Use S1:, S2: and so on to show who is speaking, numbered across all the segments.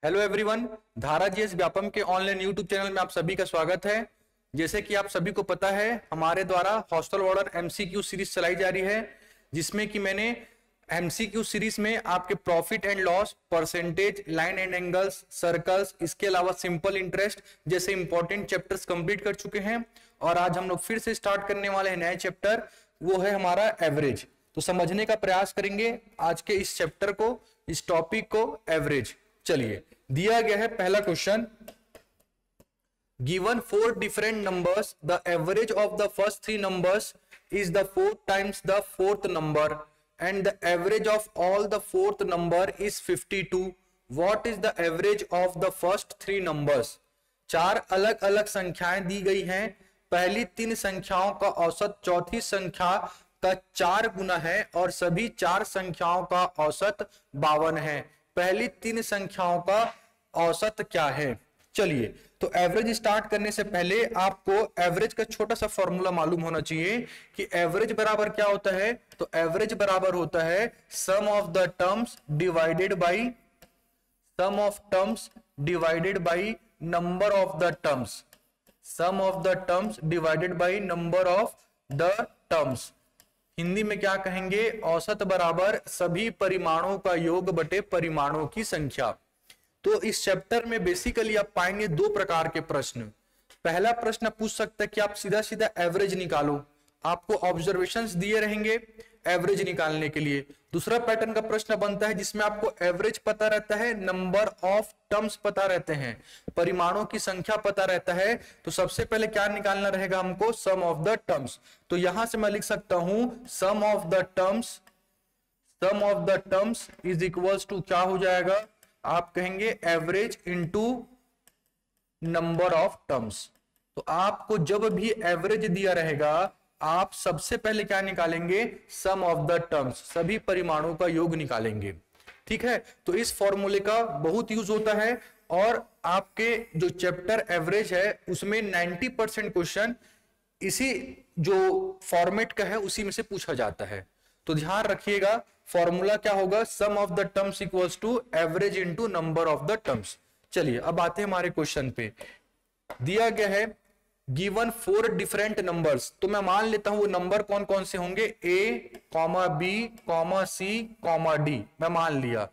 S1: Hello everyone, धारा GS Vyapam के online YouTube channel में आप सभी का स्वागत है। जैसे कि आप सभी को पता है, हमारे द्वारा हॉस्टल वार्डन एमसीक्यू सीरीज चलाई जा रही है, जिसमें कि मैंने एमसीक्यू सीरीज में आपके profit and loss, percentage, line and angles, circles, इसके अलावा सिंपल इंटरेस्ट जैसे इंपॉर्टेंट चैप्टर्स कंप्लीट कर चुके हैं। और आज हम लोग फिर से स्टार्ट करने वाले हैं नए चैप्टर, वो है हमारा एवरेज। तो समझने का प्रयास करेंगे आज के इस चैप्टर को, इस टॉपिक को, एवरेज। चलिए, दिया गया है पहला question, given 4 different numbers, the average of the first 3 numbers is the 4 times the fourth number and the average of all the fourth number is 52। What is the average of the first 3 numbers. 4 अलग अलग संख्याएं दी गई हैं। पहली 3 संख्याओं का औसत चौथी संख्या का 4 गुना है और सभी 4 संख्याओं का औसत 52 है। पहली 3 संख्याओं का औसत क्या है। चलिए, तो एवरेज स्टार्ट करने से पहले आपको एवरेज का छोटा सा फॉर्मूला मालूम होना चाहिए कि एवरेज बराबर क्या होता है। तो एवरेज बराबर होता है sum of the terms divided by number of the terms. Sum of the terms divided by number of the terms. Hindi में क्या कहेंगे, औसत बराबर सभी परिमाणों का योग बटे परिमाणों की संख्या। तो इस चैप्टर में बेसिकली आप पाएंगे 2 प्रकार के प्रश्न। पहला प्रश्न पूछ सकता है कि आप सीधा सीधा एवरेज निकालो, आपको ऑब्जर्वेशंस दिए रहेंगे एवरेज निकालने के लिए। दूसरा पैटर्न का प्रश्न बनता है जिसमें आपको एवरेज पता रहता है, नंबर ऑफ टर्म्स पता रहते हैं, परिमाणों की संख्या पता रहता है। तो सबसे पहले क्या निकालना रहेगा हमको, सम ऑफ द टर्म्स। तो यहां से मैं लिख सकता हूं sum of the terms is equals to क्या हो जाएगा, आप कहेंगे average into number of terms. तो आपको जब भी एवरेज दिया रहेगा, आप सबसे पहले क्या निकालेंगे, सम ऑफ द टर्म्स, सभी परिमाणों का योग निकालेंगे। ठीक है, तो इस फॉर्मूले का बहुत यूज होता है और आपके जो चैप्टर एवरेज है उसमें 90% क्वेश्चन इसी जो फॉर्मेट का है उसी में से पूछा जाता है। तो ध्यान रखिएगा, फॉर्मूला क्या होगा, sum of the terms equals to average into number of the terms. चलिए, अब आते हैं हमारे क्वेश्चन पे। दिया गया है गिवन 4 डिफरेंट नंबर्स। तो मैं मान लेता हूं वो नंबर कौन कौन से होंगे, A, B, C, D। मैं मान लिया।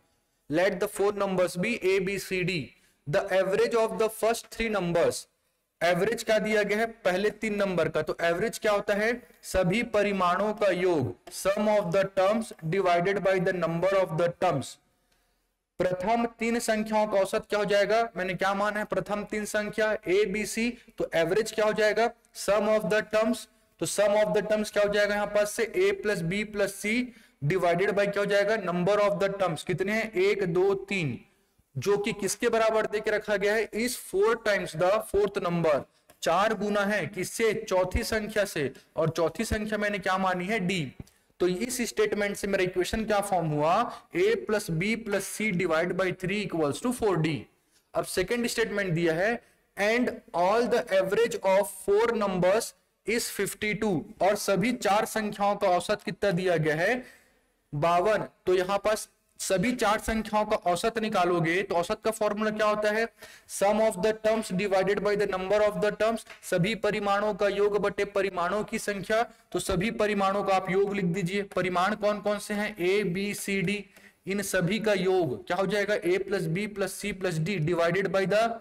S1: Let the 4 numbers be A, B, C, D। The average of the first 3 numbers. Average क्या दिया गया है, पहले 3 नंबर का। तो एवरेज क्या होता है, सभी परिमाणों का योग, sum of the terms divided by the number of the terms. प्रथम 3 संख्याओं का औसत क्या हो जाएगा, मैंने क्या माना है, प्रथम 3 संख्या A, B, C। तो एवरेज क्या हो जाएगा, सम ऑफ द टर्म्स। तो सम ऑफ द टर्म्स क्या हो जाएगा, यहां पास से A plus B plus C divided by क्या हो जाएगा, नंबर ऑफ द टर्म्स। कितने हैं, 1 2 3, जो कि किसके बराबर देके रखा गया है, इस 4 टाइम्स द फोर्थ नंबर। 4 गुना है किससे, चौथी संख्या से, और चौथी संख्या मैंने क्या मानी है, D। तो इस स्टेटमेंट से मेरा इक्वेशन क्या फॉर्म हुआ, A plus B plus C divide by 3 equals to 4D। अब सेकेंड स्टेटमेंट दिया है, and all the average of 4 numbers is 52। और सभी 4 संख्याओं का औसत कितना दिया गया है, 52। तो यहां पास सभी 4 संख्याओं का औसत निकालोगे तो औसत का फॉर्मूला क्या होता है, sum of the terms divided by the number of the terms. सभी परिमाणों का योग बटे परिमाणों की संख्या। तो सभी परिमाणों का आप योग लिख दीजिए। परिमाण कौन कौन से हैं, A, B, C, D। इन सभी का योग क्या हो जाएगा, A plus B plus C plus D divided by the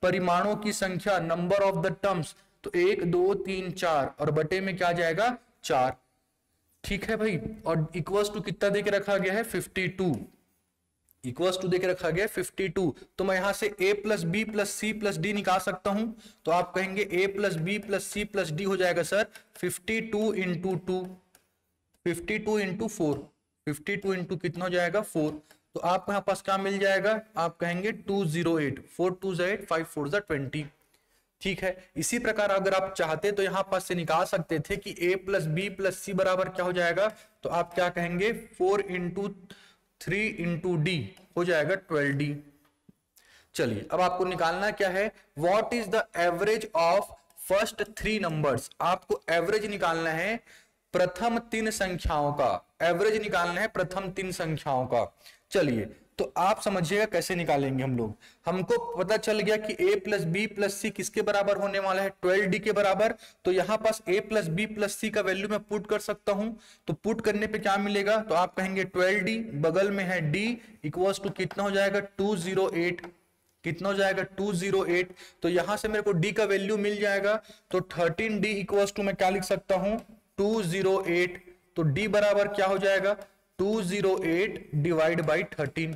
S1: परिमाणों की संख्या, नंबर ऑफ द टर्म्स। तो 1 2 3 4 और बटे में क्या जाएगा, 4। ठीक है भाई, और इक्वल्स टू कितना देके रखा गया है, 52। इक्वल्स टू देके रखा गया है 52। तो मैं यहां से A plus B plus C plus D निकाल सकता हूं। तो आप कहेंगे A plus B plus C plus D हो जाएगा सर 52 इंटू 2, 52 इंटू 4, 52 इंटू कितना हो जाएगा, 4। तो आपको यहां पास क्या मिल जाएगा, आप कहेंगे 208, 4 2 8, 5 4 20। ठीक है, इसी प्रकार अगर आप चाहते तो यहां पास से निकाल सकते थे कि A प्लस बी प्लस सी बराबर क्या हो जाएगा। तो आप क्या कहेंगे, 4 इंटू 3 इंटू डी हो जाएगा 12D। चलिए, अब आपको निकालना क्या है, what is the average of first 3 numbers. आपको एवरेज निकालना है प्रथम 3 संख्याओं का, एवरेज निकालना है प्रथम 3 संख्याओं का। चलिए, तो आप समझिएगा कैसे निकालेंगे हम लोग। हमको पता चल गया कि a प्लस बी प्लस सी किसके बराबर होने वाला है, 12d के बराबर। तो यहां पास a प्लस बी प्लस सी का वैल्यू मैं पुट कर सकता हूं। तो पुट करने पे क्या मिलेगा, तो आप कहेंगे 12d, बगल में है d, इक्वल्स टू कितना हो जाएगा 208, कितना हो जाएगा 208। तो यहां से मेरे को d का वैल्यू मिल जाएगा। तो 13d इक्वल्स टू मैं क्या लिख सकता हूं 208। तो d बराबर क्या हो जाएगा 208 डिवाइड बाई 13,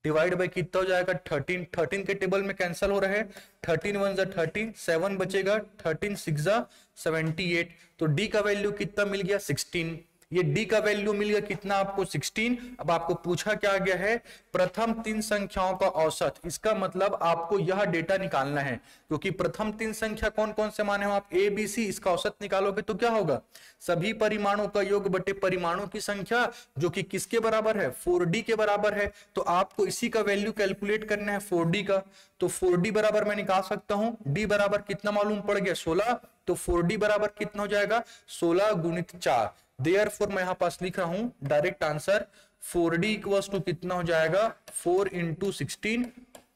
S1: डिवाइड बाई कितना हो जाएगा 13, 13 के टेबल में कैंसिल हो रहे हैं, 13 1 जा 13, 7 बचेगा, 13 6 जा 78। तो d का वैल्यू कितना मिल गया 16। ये d का वैल्यू मिल गया कितना आपको 16। अब आपको पूछा क्या गया है, प्रथम तीन संख्याओं का औसत। इसका मतलब आपको यह डेटा निकालना है, क्योंकि प्रथम तीन संख्या कौन कौन से माने हो आप, ए बी सी। इसका औसत निकालोगे तो क्या होगा, सभी परिमाणों का योग बटे परिमाणों की संख्या, जो कि किसके बराबर है 4d के बराबर है। तो आपको इसी का वैल्यू कैलकुलेट करना है 4d का। तो 4d बराबर मैं निकाल सकता हूं, d बराबर कितना मालूम पड़ गया 16। तो 4d बराबर कितना हो जाएगा 16 गुणित 4। देयरफॉर मैं यहां पास लिख रहा हूं direct answer 4d equals to कितना हो जाएगा 4 इंटू 16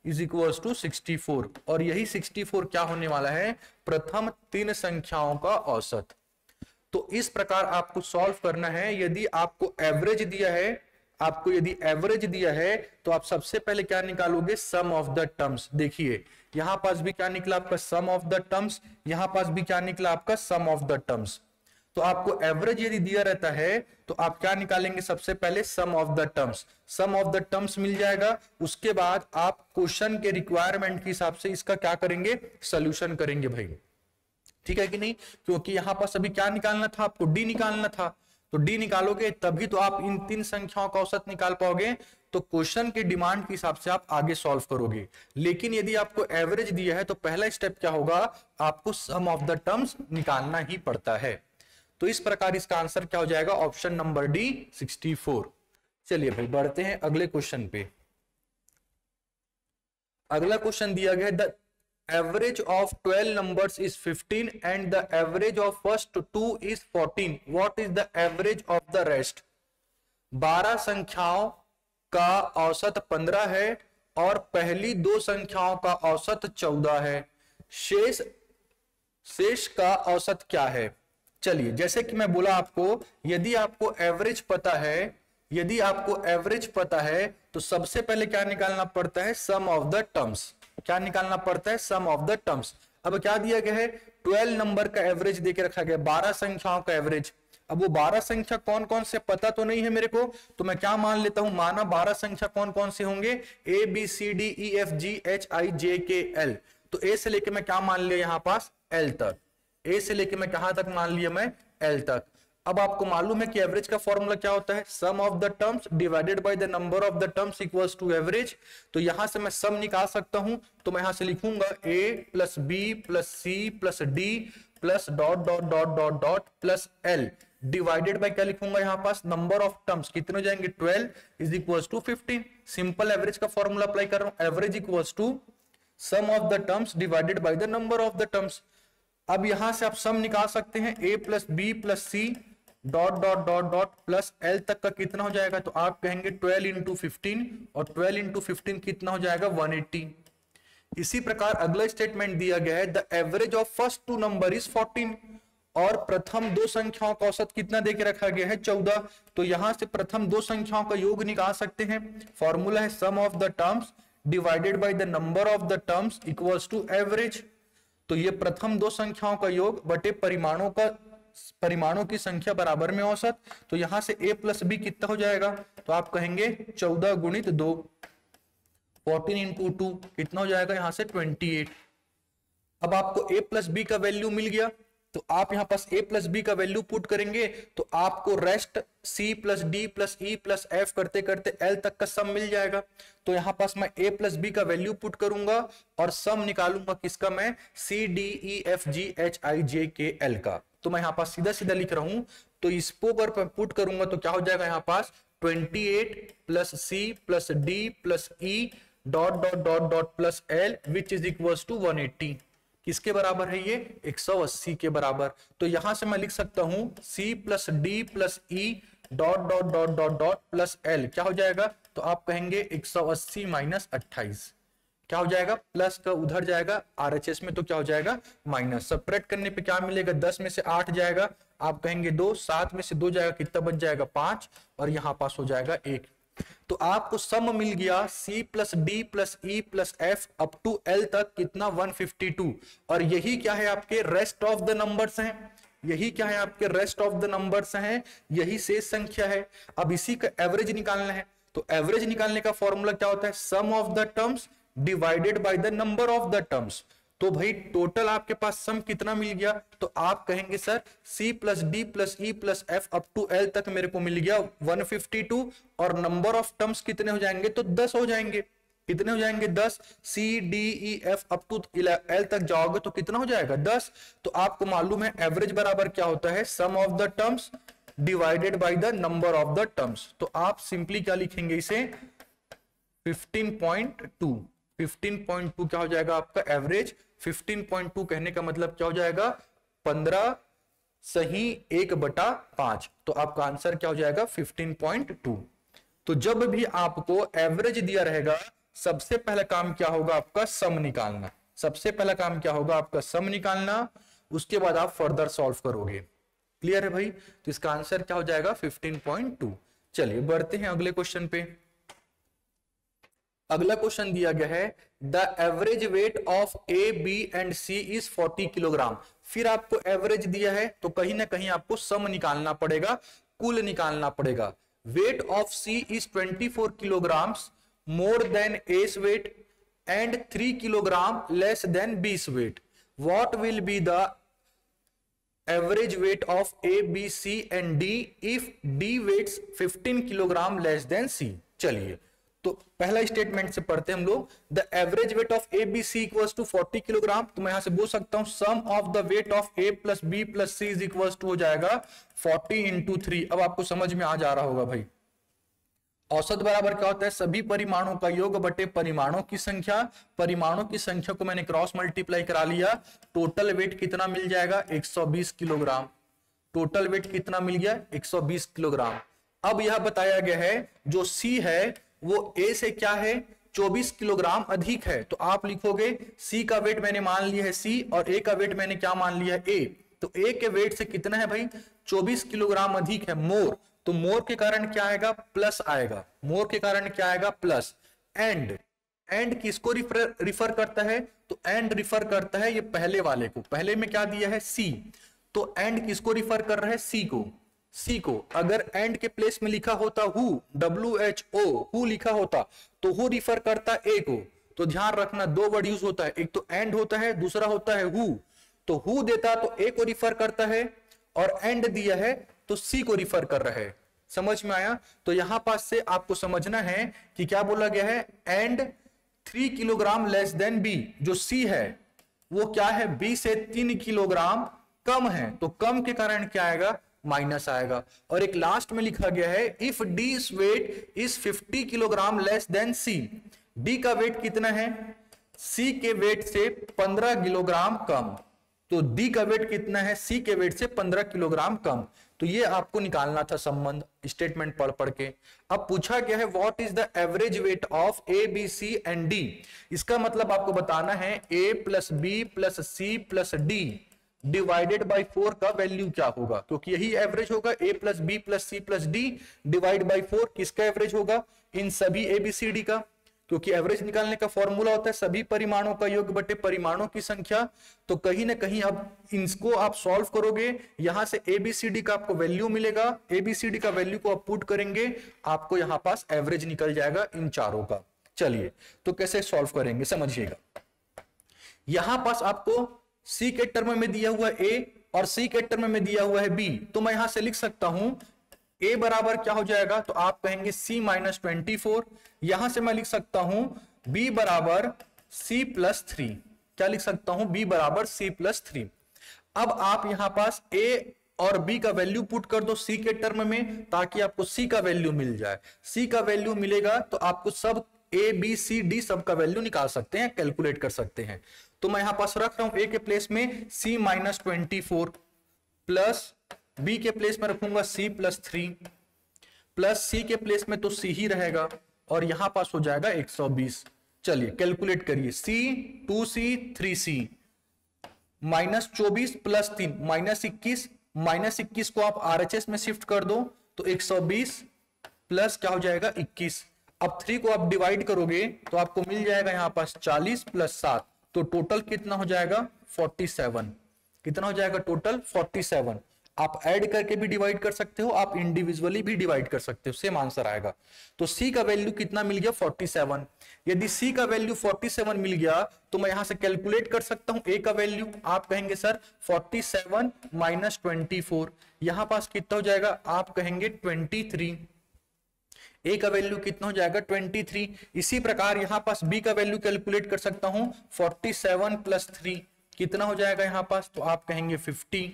S1: इज इक्वल्स टू 64। और यही 64 क्या होने वाला है, प्रथम तीन संख्याओं का औसत। तो इस प्रकार आपको सॉल्व करना है। यदि आपको एवरेज दिया है, आपको यदि एवरेज दिया है तो आप सबसे पहले क्या निकालोगे, सम ऑफ द टर्म्स। देखिए यहां पास भी क्या निकला आपका सम ऑफ द टर्म्स, यहां पास भी क्या निकला आपका सम ऑफ द टर्म्स। तो आपको एवरेज यदि दिया रहता है तो आप क्या निकालेंगे, सबसे पहले sum of the terms. Sum of the terms मिल जाएगा, उसके बाद आप क्वेश्चन के रिक्वायरमेंट के हिसाब से इसका क्या करेंगे, सोल्यूशन करेंगे भाई। ठीक है कि नहीं, क्योंकि यहां पास अभी क्या निकालना था आपको, डी निकालना था। तो डी निकालोगे तभी तो आप इन तीन संख्याओं का औसत निकाल पाओगे। तो क्वेश्चन के डिमांड के हिसाब से आप आगे सॉल्व करोगे। लेकिन यदि आपको एवरेज दिया है तो पहला स्टेप क्या होगा, आपको सम ऑफ द टर्म्स निकालना ही पड़ता है। तो इस प्रकार इसका आंसर क्या हो जाएगा, ऑप्शन नंबर डी 64। चलिए भाई बढ़ते हैं अगले क्वेश्चन पे। अगला क्वेश्चन दिया गया है, the average of 12 numbers is 15 and the average of first 2 is 14, what is the average of the rest. 12 संख्याओं का औसत 15 है और पहली दो संख्याओं का औसत 14 है, शेष का औसत क्या है। चलिए जैसे कि मैं बोला आपको, यदि आपको एवरेज पता है, यदि आपको एवरेज पता है तो सबसे पहले क्या निकालना पड़ता है, सम ऑफ द टर्म्स। क्या निकालना पड़ता है, सम ऑफ द टर्म्स। अब क्या दिया गया है, 12 नंबर का एवरेज देके रखा गया, 12 संख्याओं का एवरेज। अब वो 12 संख्या कौन कौन से पता तो नहीं है मेरे को, तो मैं क्या मान लेता हूं, माना 12 संख्या कौन कौन से होंगे, A B C D E F G H I J K L. तो ए से लेके मैं क्या मान लिया यहां पास एल तक, ए से लेके मैं कहां तक मान लिया, मैं एल तक। अब आपको मालूम है कि एवरेज का फॉर्मूला क्या होता है, sum of the terms divided by the number of the terms equals to average. तो यहां से मैं सम निकाल सकता हूं, तो मैं यहां से लिखूंगा a plus B plus C plus D plus dot dot dot dot dot plus L divided by क्या लिखूंगा यहां पास, नंबर ऑफ टर्म्स कितने हो जाएंगे 12 is equals to 15। Simple average का फॉर्मूला अप्लाई कर रहा हूं, average equals to sum of the terms divided by the number of the terms. अब यहां से आप सम निकाल सकते हैं, a plus B plus C dot dot dot dot plus L तक का कितना हो जाएगा, तो आप कहेंगे 12 इंटू 15 और 12 इंटू 15 कितना हो जाएगा 180। इसी प्रकार अगला स्टेटमेंट दिया गया है, the average of first two number is 14 और प्रथम दो संख्याओं का औसत कितना देके रखा गया है 14। तो यहां से प्रथम दो संख्याओं का योग निकाल सकते हैं, फॉर्मूला है sum of the terms divided by the number of the terms equals to average. तो ये प्रथम दो संख्याओं का योग बटे परिमाणों की संख्या बराबर में औसत। तो यहां से a प्लस बी कितना हो जाएगा, तो आप कहेंगे 14 गुणित 2, 14 इंटू 2 कितना हो जाएगा यहां से 28। अब आपको a प्लस बी का वैल्यू मिल गया, तो आप यहां पास a प्लस बी का वैल्यू पुट करेंगे तो आपको rest c plus D plus E plus F करते करते l तक का सम मिल जाएगा। तो यहां पास मैं a प्लस बी का वैल्यू पुट करूंगा और सम निकालूंगा किसका, मैं c d e f g h i j k l का। तो मैं यहां पास सीधा सीधा लिख रहा हूं, तो इसको अगर पुट करूंगा तो क्या हो जाएगा यहां पास 28 plus c plus d plus e dot dot dot dot plus l which is equals to 180। किसके बराबर है ये, 180 के बराबर। तो यहां से मैं लिख सकता हूं c plus D plus E dot dot dot dot dot plus L क्या हो जाएगा, तो तो आप कहेंगे 180 माइनस 28 क्या हो जाएगा, प्लस का उधर जाएगा आरएचएस में तो क्या हो जाएगा माइनस, सबट्रैक्ट करने पे क्या मिलेगा, 10 में से 8 जाएगा, आप कहेंगे 2, 7 में से 2 जाएगा, कितना बच जाएगा 5, और यहां पास हो जाएगा 1। तो आपको सम मिल गया C plus D plus E plus F up to L तक कितना 152, और यही क्या है आपके रेस्ट ऑफ द नंबर्स हैं, यही क्या है आपके रेस्ट ऑफ द नंबर्स हैं, यही शेष संख्या है। अब इसी का एवरेज निकालना है, तो एवरेज निकालने का फॉर्मूला क्या होता है, sum of the terms divided by the number of the terms. तो भाई टोटल आपके पास सम कितना मिल गया, तो आप कहेंगे sir C plus D plus E plus F up to L तक मेरे को मिल गया 152, और नंबर ऑफ टर्म्स कितने हो जाएंगे, तो 10 हो जाएंगे। कितने हो जाएंगे 10, C D E F up to L तक जाओगे तो कितना हो जाएगा 10। तो आपको मालूम है एवरेज बराबर क्या होता है, sum of the terms divided by the number of the terms. तो आप सिंपली क्या लिखेंगे इसे 15.2, 15.2 क्या हो जाएगा आपका एवरेज, 15.2 कहने का मतलब क्या हो जाएगा 15 सही 1/5, तो आपका आंसर क्या हो जाएगा 15.2। तो जब भी आपको एवरेज दिया रहेगा सबसे पहला काम क्या होगा आपका सम निकालना, सबसे पहला काम क्या होगा आपका सम निकालना, उसके बाद आप फर्दर सॉल्व करोगे। क्लियर है भाई, तो इसका आंसर क्या हो जाएगा 15.2। चलिए बढ़ते हैं अगले क्वेश्चन पे। अगला क्वेश्चन दिया गया है the average weight of A B and C is 40 kilogram. फिर आपको एवरेज दिया है तो कहीं ना कहीं आपको सम निकालना पड़ेगा, कुल निकालना पड़ेगा। Weight of C is 24 kilograms more than A's weight and 3 kilogram less than B's weight. What will be the average weight of A B C and D if D weighs 15 kilogram less than C. चलिए तो पहला statement से पढ़ते हैं हम लोग, the average weight of A B C equals to 40 kilogram. तो मैं यहां से बोल सकता हूं sum of the weight of A plus B plus C is equals to हो जाएगा 40 इंटू 3। अब आपको समझ में आ जा रहा होगा भाई, औसत बराबर क्या होता है, सभी परिमाणों का योग बटे परिमाणों की संख्या। परिमाणों की संख्या को मैंने क्रॉस मल्टीप्लाई करा लिया, टोटल वेट कितना मिल जाएगा 120 किलोग्राम। टोटल वेट कितना मिल गया 120 किलोग्राम। अब यह बताया गया है जो सी है वो ए से क्या है 24 किलोग्राम अधिक है, तो आप लिखोगे सी का वेट मैंने मान लिया है सी और ए का वेट मैंने क्या मान लिया है ए। तो ए के वेट से कितना है भाई 24 किलोग्राम अधिक है, मोर। तो मोर के कारण क्या आएगा प्लस आएगा, मोर के कारण क्या आएगा प्लस। एंड किसको रिफर करता है, तो एंड रिफर करता है ये पहले वाले को, पहले में क्या दिया है सी, तो एंड किसको रिफर कर रहा है सी को, सी को। अगर एंड के प्लेस में लिखा होता हु WHO हु लिखा होता तो हु रिफर करता ए को। तो ध्यान रखना दो वर्ड यूज होता है, एक तो एंड होता है दूसरा होता है हु। तो हु देता तो ए को रिफर करता है और एंड दिया है तो सी को रिफर कर रहा है। समझ में आया। तो यहां पास से आपको समझना है कि क्या बोला गया है, and 3 kilogram less than B. जो सी है वो क्या है बी से 3 किलोग्राम कम है, तो कम के कारण क्या आएगा माइनस आएगा। और एक लास्ट में लिखा गया है if D weight is 50 kilogram less than C. D का वेट कितना है सी के वेट से 15 किलोग्राम कम, तो डी का वेट कितना है सी के वेट से 15 किलोग्राम कम। तो ये आपको निकालना था संबंध स्टेटमेंट पढ़ पढ़ के। अब पूछा गया है what is the average weight of A B C and D. इसका मतलब आपको बताना है A plus B plus C plus D divided by 4 का वैल्यू क्या होगा, क्योंकि यही एवरेज होगा A plus B plus C plus D divide by 4। किसका एवरेज होगा इन सभी एबीसीडी का, क्योंकि एवरेज निकालने का फॉर्मूला होता है सभी परिमाणों का योग बटे परिमाणों की संख्या। तो कहीं ना कहीं अब इनको आप सॉल्व करोगे, यहां से एबीसीडी का आपको वैल्यू मिलेगा, एबीसीडी का वैल्यू को आप पुट करेंगे आपको यहां पास एवरेज निकल जाएगा इन चारों का। चलिए तो कैसे सॉल्व करेंगे समझिएगा। यहां पास आपको सी के टर्म में दिया हुआ ए और सी के टर्म में दिया हुआ है बी, तो मैं यहां से लिख सकता हूं ए बराबर क्या हो जाएगा, तो आप कहेंगे सी माइनस 24। यहां से मैं लिख सकता हूं बी बराबर सी प्लस 3। क्या लिख सकता हूं बी बराबर सी प्लस 3। अब आप यहां पास ए और बी का वैल्यू पुट कर दो सी के टर्म में, ताकि आपको सी का वैल्यू मिल जाए। सी का वैल्यू मिलेगा तो आपको सब ए बी सी डी सब का वैल्यू निकाल सकते हैं, कैलकुलेट कर सकते हैं। तो मैं यहां पास रख रहा हूं ए के प्लेस में सी माइनस 24 प्लस बी के प्लेस में रखूंगा सी प्लस 3 प्लस सी के प्लेस में तो सी ही रहेगा और यहां पास हो जाएगा 120। चलिए कैलकुलेट करिए, C 2C 3C -24 + 3 -21, -21 को आप RHS में शिफ्ट कर दो तो 120 प्लस क्या हो जाएगा 21। अब 3 को आप डिवाइड करोगे तो आपको मिल जाएगा यहां पास 40 + 7, तो टोटल कितना हो जाएगा 47। कितना हो जाएगा टोटल 47। आप ऐड करके भी डिवाइड कर सकते हो, आप इंडिविजुअली भी डिवाइड कर सकते हो, सेम आंसर आएगा। तो C का वैल्यू कितना मिल गया 47। यदि C का वैल्यू 47 मिल गया तो मैं यहां से कैलकुलेट कर सकता हूं A का वैल्यू। आप कहेंगे सर 47 - 24, यहां पास कितना हो जाएगा, आप कहेंगे 23। A का वैल्यू कितना हो जाएगा 23। इसी प्रकार यहां पास B का वैल्यू कैलकुलेट कर सकता हूं 47 + 3 कितना हो जाएगा यहां पास, तो आप कहेंगे 50।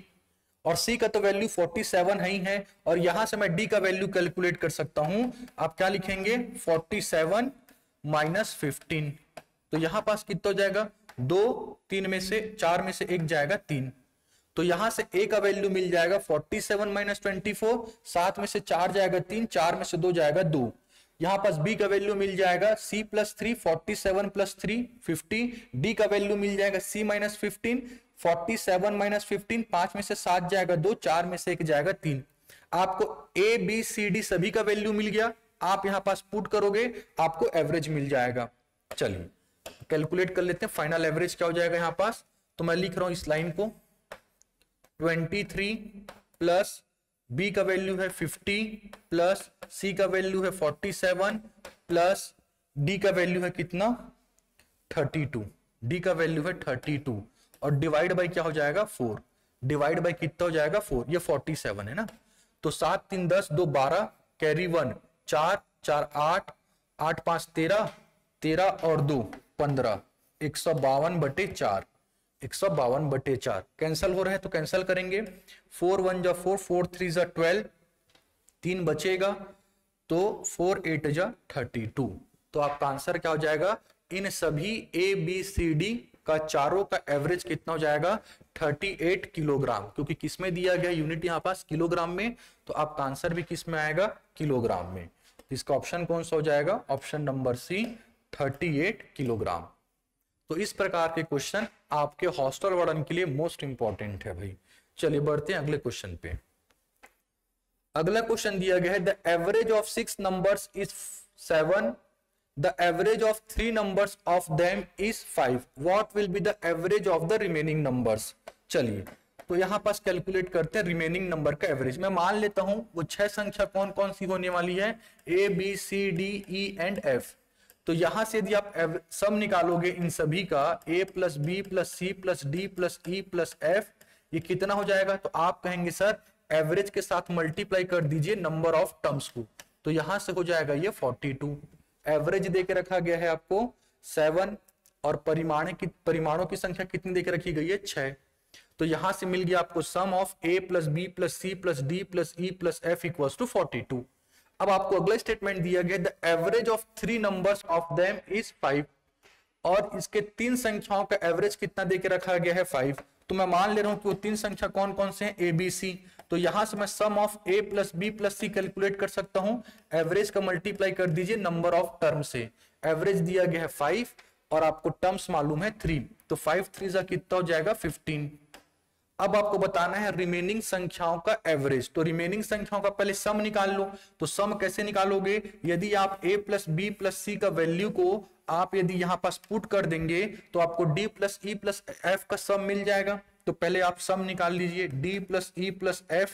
S1: और C का तो वैल्यू 47 है ही है, और यहां से मैं D का वैल्यू कैलकुलेट कर सकता हूं। आप क्या लिखेंगे 47 - 15, तो यहां पास कितना हो जाएगा 2 3 में से 4 में से 1 जाएगा 3, तो यहां से A का वैल्यू मिल जाएगा 47 - 24, 7 में से 4 जाएगा 3, 4 में से 2 जाएगा 2। यहां पास B का वैल्यू मिल जाएगा C + 3 47 + 3 50। D का वैल्यू मिल जाएगा C - 15 47 - 15, 5 में से 7 जाएगा 2, 4 में से 1 जाएगा 3। आपको A B C D सभी का वैल्यू मिल गया, आप यहां पास पुट करोगे आपको एवरेज मिल जाएगा। चलिए कैलकुलेट कर लेते हैं फाइनल एवरेज क्या हो जाएगा यहां पास। तो मैं लिख रहा हूं इस लाइन को 23 प्लस B का वैल्यू है 50 प्लस C का वैल्यू है 47 प्लस D का वैल्यू है कितना 32। D का वैल्यू है 32 और डिवाइड बाय क्या हो जाएगा 4। डिवाइड बाय कितना हो जाएगा 4, ये 47 है ना। तो 7 3 10 2 12 कैरी 1 4 4 8 8 5 13 13 और 2 15 152/4 152/4 कैंसिल हो रहा है तो कैंसिल करेंगे। 4 1 जा 4 4 3 जा 12 3 बचेगा तो 4 8 जा 32। तो आपका आंसर क्या हो जाएगा, इन सभी A B C D का चारों का एवरेज कितना हो जाएगा 38 किलोग्राम, क्योंकि किसमें दिया गया यूनिट यहां पास किलोग्राम में, तो आपका आंसर भी किस में आएगा किलोग्राम में। तो इसका ऑप्शन कौन सा हो जाएगा, ऑप्शन नंबर C 38 किलोग्राम। तो इस प्रकार के क्वेश्चन आपके हॉस्टल वार्डन के लिए मोस्ट इंपॉर्टेंट है भाई। चलिए बढ़ते हैं अगले क्वेश्चन पे। अगला क्वेश्चन दिया गया है the average of 6 numbers is 7, the average of 3 numbers of them is 5, what will be the average of the remaining numbers। चलिए तो यहां पास कैलकुलेट करते हैं रिमेनिंग नंबर का एवरेज। मैं मान लेता हूं वो 6 संख्या कौन कौन सी होने वाली है, A B C D E and F। तो यहां से यदि आप सम निकालोगे इन सभी का A + B + C + D + E + F, ये कितना हो जाएगा, तो आप कहेंगे सर एवरेज के साथ मल्टीप्लाई कर दीजिए नंबर ऑफ टर्म्स को, तो यहां से हो जाएगा ये 42। एवरेज देके रखा गया है आपको 7 और परिमाणों की संख्या कितनी देके रखी गई है 6। तो यहां से मिल गया आपको सम of A + B + C + D + E + F = 42। अब आपको अगला स्टेटमेंट दिया गया the average of 3 numbers of them is 5, और इसके 3 संख्याओं का एवरेज कितना देके रखा गया है 5। तो मैं मान ले रहा हूं कि वो 3 संख्या कौन कौन से हैं A B C। तो यहां से मैं sum of A + B + C calculate कर सकता हूं, एवरेज का मल्टीप्लाई कर दीजिए नंबर ऑफ टर्म से। एवरेज दिया गया है 5 और आपको टर्म्स मालूम है 3, तो 5 3 जा कितना हो जाएगा 15। अब आपको बताना है रिमेनिंग संख्याओं का एवरेज। तो रिमेनिंग संख्याओं का पहले सम निकाल लो। तो सम कैसे निकालोगे, यदि आप A + B + C का वैल्यू को आप यदि यहां पास पुट कर देंगे तो आपको D + E + F का सम मिल जाएगा। तो पहले आप सम निकाल लीजिए D + E + F,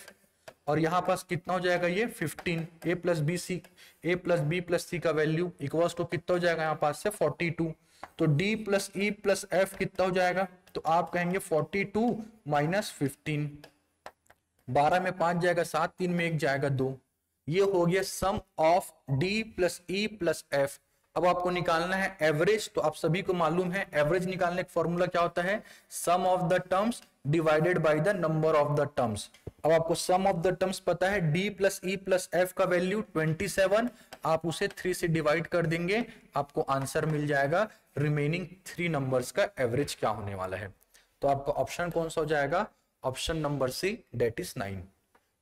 S1: और यहां पास कितना हो जाएगा ये 15। A + B + C का वैल्यू इक्वल्स टू कितना हो जाएगा यहां पास से 42। तो D + E + F कितना हो जाएगा, तो आप कहेंगे 42 - 15। 12 में 5 जाएगा 7, 3 में 1 जाएगा 2। ये हो गया sum of D + E + F। अब आपको निकालना है एवरेज। तो आप सभी को मालूम है एवरेज निकालने का फॉर्मूला क्या होता है, sum of the terms divided by the number of the terms. अब आपको सम ऑफ द टर्म्स पता है, D + E + F का वैल्यू 27, आप उसे 3 से डिवाइड कर देंगे, आपको आंसर मिल जाएगा रिमेनिंग 3 नंबर्स का एवरेज क्या होने वाला है। तो आपका ऑप्शन कौन सा हो जाएगा, option number C, that is 9।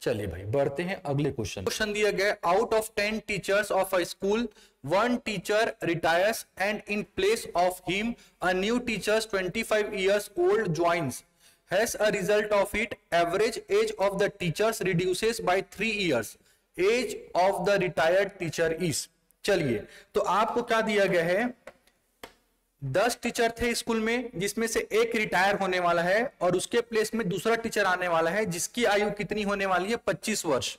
S1: चलिए भाई बढ़ते हैं अगले क्वेश्चन दिया गया, out of 10 teachers of a school 1 teacher retires and in place of him a new teacher 25 years old joins, as a result of it average age of the teachers reduces by 3 years, age of the retired teacher is। चलिए तो आपको क्या दिया गया है, 10 teacher थे school में जिसमें से एक रिटायर होने वाला है और उसके प्लेस में दूसरा टीचर आने वाला है जिसकी आयु कितनी होने वाली है 25 वर्ष।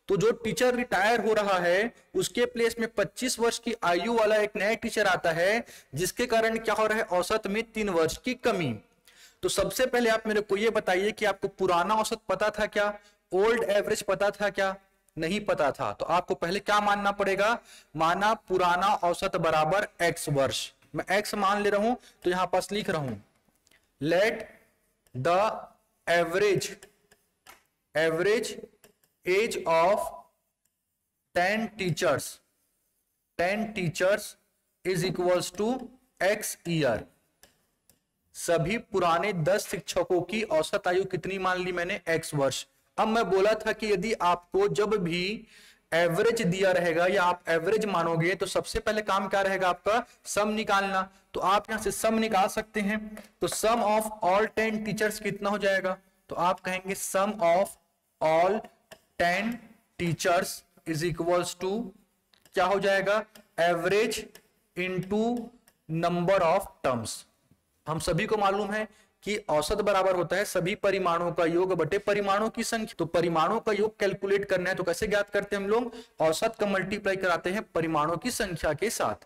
S1: तो जो टीचर रिटायर हो रहा है उसके प्लेस में 25 वर्ष की आयु वाला एक नया टीचर आता है जिसके कारण क्या हो रहा है, औसत में 3 वर्ष की कमी। तो सबसे पहले आप मेरे को यह बताइए कि आपको पुराना औसत पता था क्या, ओल्ड एवरेज पता था क्या, नहीं पता था। तो आपको पहले क्या मानना पड़ेगा, माना पुराना औसत बराबर x वर्ष। मैं x मान ले रहा हूं तो यहां पास लिख रहा हूं let the average age of 10 teachers is equals to x year. सभी पुराने 10 शिक्षकों की औसत आयु कितनी मान ली मैंने, x वर्ष। अब मैं बोला था कि यदि आपको जब भी एवरेज दिया रहेगा या आप एवरेज मानोगे तो सबसे पहले काम क्या रहेगा आपका, सम निकालना। तो आप यहां से सम निकाल सकते हैं। तो सम ऑफ ऑल 10 टीचर्स कितना हो जाएगा, तो आप कहेंगे sum of all 10 teachers is equals to क्या हो जाएगा, average into number of terms. हम सभी को मालूम है कि औसत बराबर होता है सभी परिमाणों का योग बटे परिमाणों की संख्या। तो परिमाणों का योग कैलकुलेट करना है तो कैसे ज्ञात करते हैं हम लोग, औसत का मल्टीप्लाई कराते हैं परिमाणों की संख्या के साथ।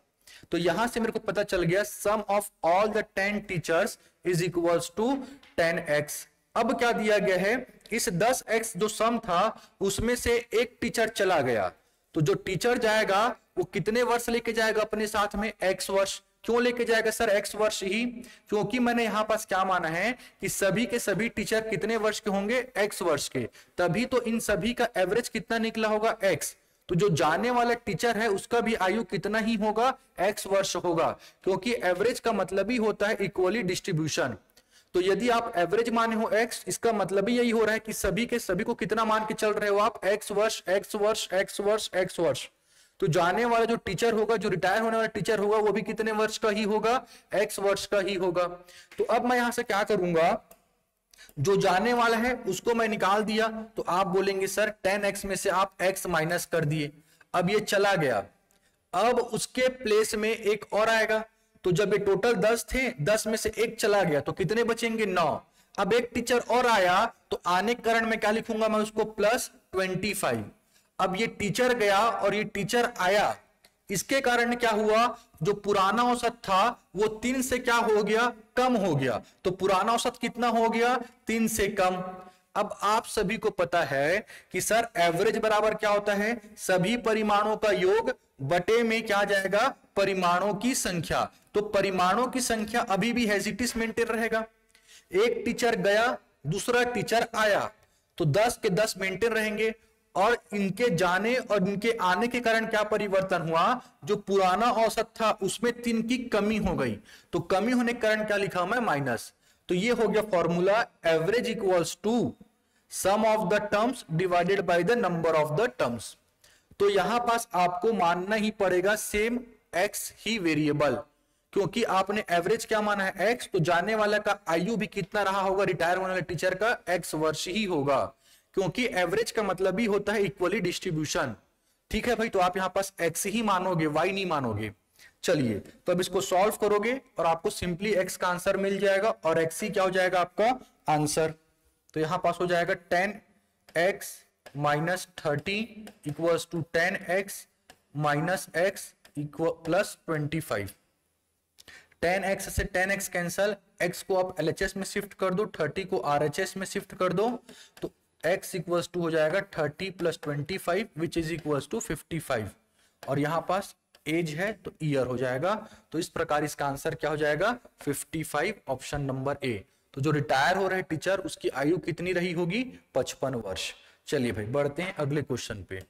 S1: तो यहां से मेरे को पता चल गया sum of all the 10 teachers is equals to 10x। अब क्या दिया गया है, इस 10x जो सम था उसमें से एक टीचर चला गया। तो जो टीचर जाएगा वो कितने वर्ष लेके जाएगा अपने साथ में, x वर्ष। क्यों लेके जाएगा सर x वर्ष ही, क्योंकि मैंने यहां पास क्या माना है कि सभी के सभी टीचर कितने वर्ष के होंगे, x वर्ष के। तभी तो इन सभी का एवरेज कितना निकला होगा, x। तो जो जाने वाला टीचर है उसका भी आयु कितना ही होगा, x वर्ष होगा, क्योंकि एवरेज का मतलब ही होता है इक्वली डिस्ट्रीब्यूशन। तो यदि आप एवरेज माने हो x, इसका मतलब ही यही हो रहा है कि सभी के सभी को कितना मान के चल रहे हो आप, x वर्ष x वर्ष x वर्ष x वर्ष। तो जाने वाला जो टीचर होगा, जो रिटायर होने वाला टीचर होगा, वो भी कितने वर्ष का ही होगा, x वर्ष का ही होगा। तो अब मैं यहां से क्या करूंगा, जो जाने वाला है उसको मैं निकाल दिया। तो आप बोलेंगे सर 10x में से आप x माइनस कर दिए। अब ये चला गया, अब उसके प्लेस में एक और आएगा। तो जब ये टोटल 10 थे, 10 में से एक चला गया तो कितने बचेंगे, 9। अब एक टीचर और आया तो आने के कारण मैं क्या लिखूंगा, मैं उसको प्लस 25। अब ये टीचर गया और ये टीचर आया, इसके कारण क्या हुआ, जो पुराना औसत था वो 3 से क्या हो गया, कम हो गया। तो पुराना औसत कितना हो गया, 3 से कम। अब आप सभी को पता है कि सर एवरेज बराबर क्या होता है, सभी परिमाणों का योग बटे में क्या जाएगा, परिमाणों की संख्या। तो परिमाणों की संख्या अभी भी हेजिटिस मेंटेन रहेगा। एक टीचर गया, दूसरा टीचर आया, तो 10 के 10 मेंटेन रहेंगे। और इनके जाने और इनके आने के कारण क्या परिवर्तन हुआ, जो पुराना औसत था उसमें 3 की कमी हो गई। तो कमी होने के कारण क्या लिखा मैं, माइनस। तो ये हो गया formula, average equals to sum of the terms divided by the number of the terms. तो यहां पास आपको मानना ही पड़ेगा सेम x ही वेरिएबल, क्योंकि आपने एवरेज क्या माना है, x। तो जाने वाला का आयु भी कितना रहा होगा, रिटायर होने वाले टीचर का x वर्ष ही होगा, क्योंकि एवरेज का मतलब ही होता है इक्वली डिस्ट्रीब्यूशन। ठीक है भाई, तो आप यहां पास x ही मानोगे, y नहीं मानोगे। चलिए तो अब इसको सॉल्व करोगे और आपको सिंपली x का आंसर मिल जाएगा और x ही क्या हो जाएगा आपका आंसर। तो यहां पास हो जाएगा 10x minus 30 equals to 10x minus x equal plus 25। 10x से 10x कैंसल, x को आप LHS में शिफ्ट कर दो, 30 को RHS में शिफ्ट कर दो, तो x इक्वल्स टू हो जाएगा 30 plus 25 which is equals to 55। और यहां पास एज है तो ईयर हो जाएगा। तो इस प्रकार इसका आंसर क्या हो जाएगा, 55, ऑप्शन नंबर ए। तो जो रिटायर हो रहे टीचर उसकी आयु कितनी रही होगी, 55 वर्ष। चलिए भाई बढ़ते हैं अगले क्वेश्चन पे।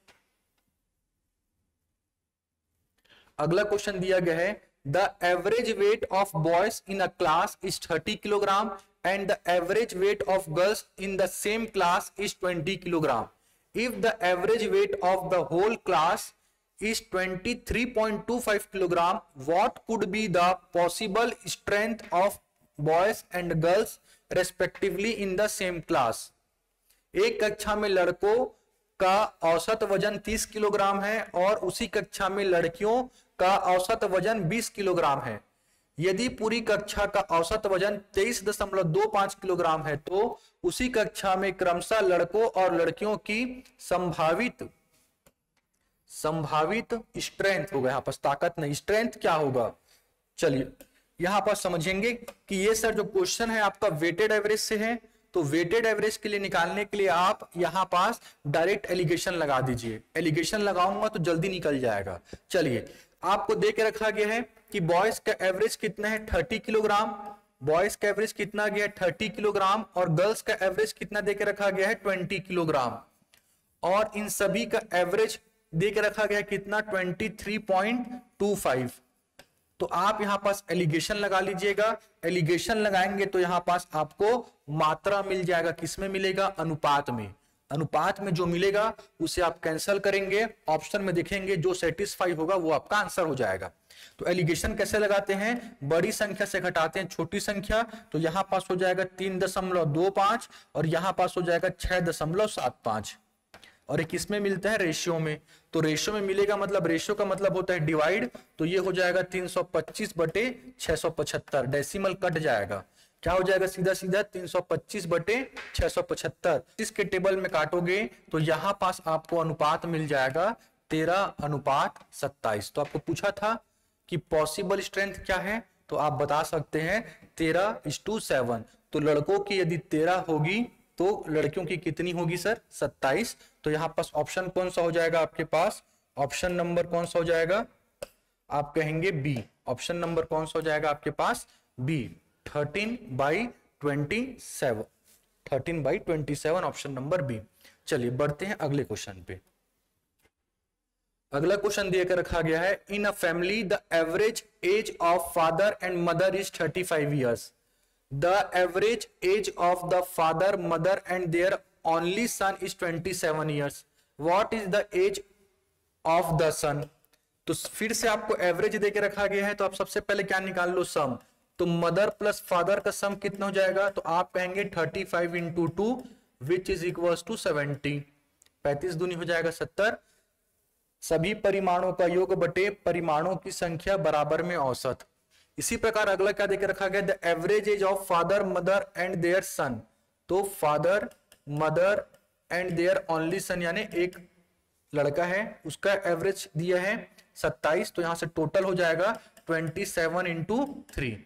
S1: अगला क्वेश्चन दिया गया है, the average weight of boys in a class is 30 kilogram and the average weight of girls in the same class is 20 kilogram. If the average weight of the whole class is 23.25 kilogram, what could be the possible strength of boys and girls respectively in the same class? एक कक्षा में लड़कों का औसत वजन 30 kilogram है और उसी कक्षा में लड़कियों का औसत वजन 20 किलोग्राम है। यदि पूरी कक्षा का औसत वजन 23.25 किलोग्राम है तो उसी कक्षा में क्रमशः लड़कों और लड़कियों की संभावित स्ट्रेंथ होगा, यहां पर ताकत नहीं, स्ट्रेंथ क्या होगा। चलिए यहां पर समझेंगे कि ये सर जो क्वेश्चन है आपका वेटेड एवरेज से है, तो वेटेड एवरेज के लिए निकालने के लिए आप यहां पास डायरेक्ट एलिगेशन लगा दीजिए। एलिगेशन लगाऊंगा तो जल्दी निकल जाएगा। चलिए आपको दे के रखा गया है कि बॉयज का एवरेज कितना है 30 किलोग्राम, बॉयज का एवरेज कितना गया है 30 किलोग्राम और गर्ल्स का एवरेज कितना दे के रखा गया है 20 किलोग्राम और इन सभी का एवरेज दे के रखा गया है कितना 23.25। तो आप यहां पास एलिगेशन लगा लीजिएगा। एलिगेशन लगाएंगे तो यहां पास आपको मात्रा मिल जाएगा, किसमें मिलेगा, अनुपात में। अनुपात में जो मिलेगा उसे आप कैंसिल करेंगे, ऑप्शन में देखेंगे जो सेटिस्फाई होगा वो आपका आंसर हो जाएगा। तो एलिगेशन कैसे लगाते हैं, बड़ी संख्या से घटाते हैं छोटी संख्या, तो यहां पास हो जाएगा 3.25 और यहां पास हो जाएगा 6.75 और एक किसमें मिलता है, रेशियो में। तो रेशियो में मिलेगा मतलब रेशियो का मतलब होता है डिवाइड, तो ये हो जाएगा 325/675, डेसिमल कट जाएगा, क्या हो जाएगा सीधा सीधा 325/675। इसके टेबल में काटोगे तो यहां पास आपको अनुपात मिल जाएगा 13:27। तो आपको पूछा था कि पॉसिबल स्ट्रेंथ क्या है, तो आप बता सकते हैं 13:7। तो लड़कों की यदि 13 होगी तो लड़कियों की कितनी होगी सर 27। तो यहां पास ऑप्शन कौन सा हो जाएगा आपके पास, ऑप्शन नंबर कौन सा हो जाएगा, आप कहेंगे बी। ऑप्शन नंबर कौन सा हो जाएगा आपके पास, बी, 13/27, 13/27 ऑप्शन नंबर बी। चलिए बढ़ते हैं अगले क्वेश्चन पे। अगला क्वेश्चन देकर रखा गया है, in a family the average age of father and mother is 35 years. The average age of the father, mother and their only son is 27 years. What is the age of the son? तो फिर से आपको average देके रखा गया है, तो आप सबसे पहले क्या निकाल लो, सम। तो मदर प्लस फादर का सम कितना हो जाएगा, तो आप कहेंगे 35 × 2 विच इज इक्वल टू 70। 35 दूनी हो जाएगा 70। सभी परिमाणों का योग बटे परिमाणों की संख्या बराबर में औसत। इसी प्रकार अगला क्या देकर रखा गया, the average age of father mother and their son. तो father mother and their only son यानी एक लड़का है, उसका एवरेज दिया है 27। तो यहां से टोटल हो जाएगा 27 × 3।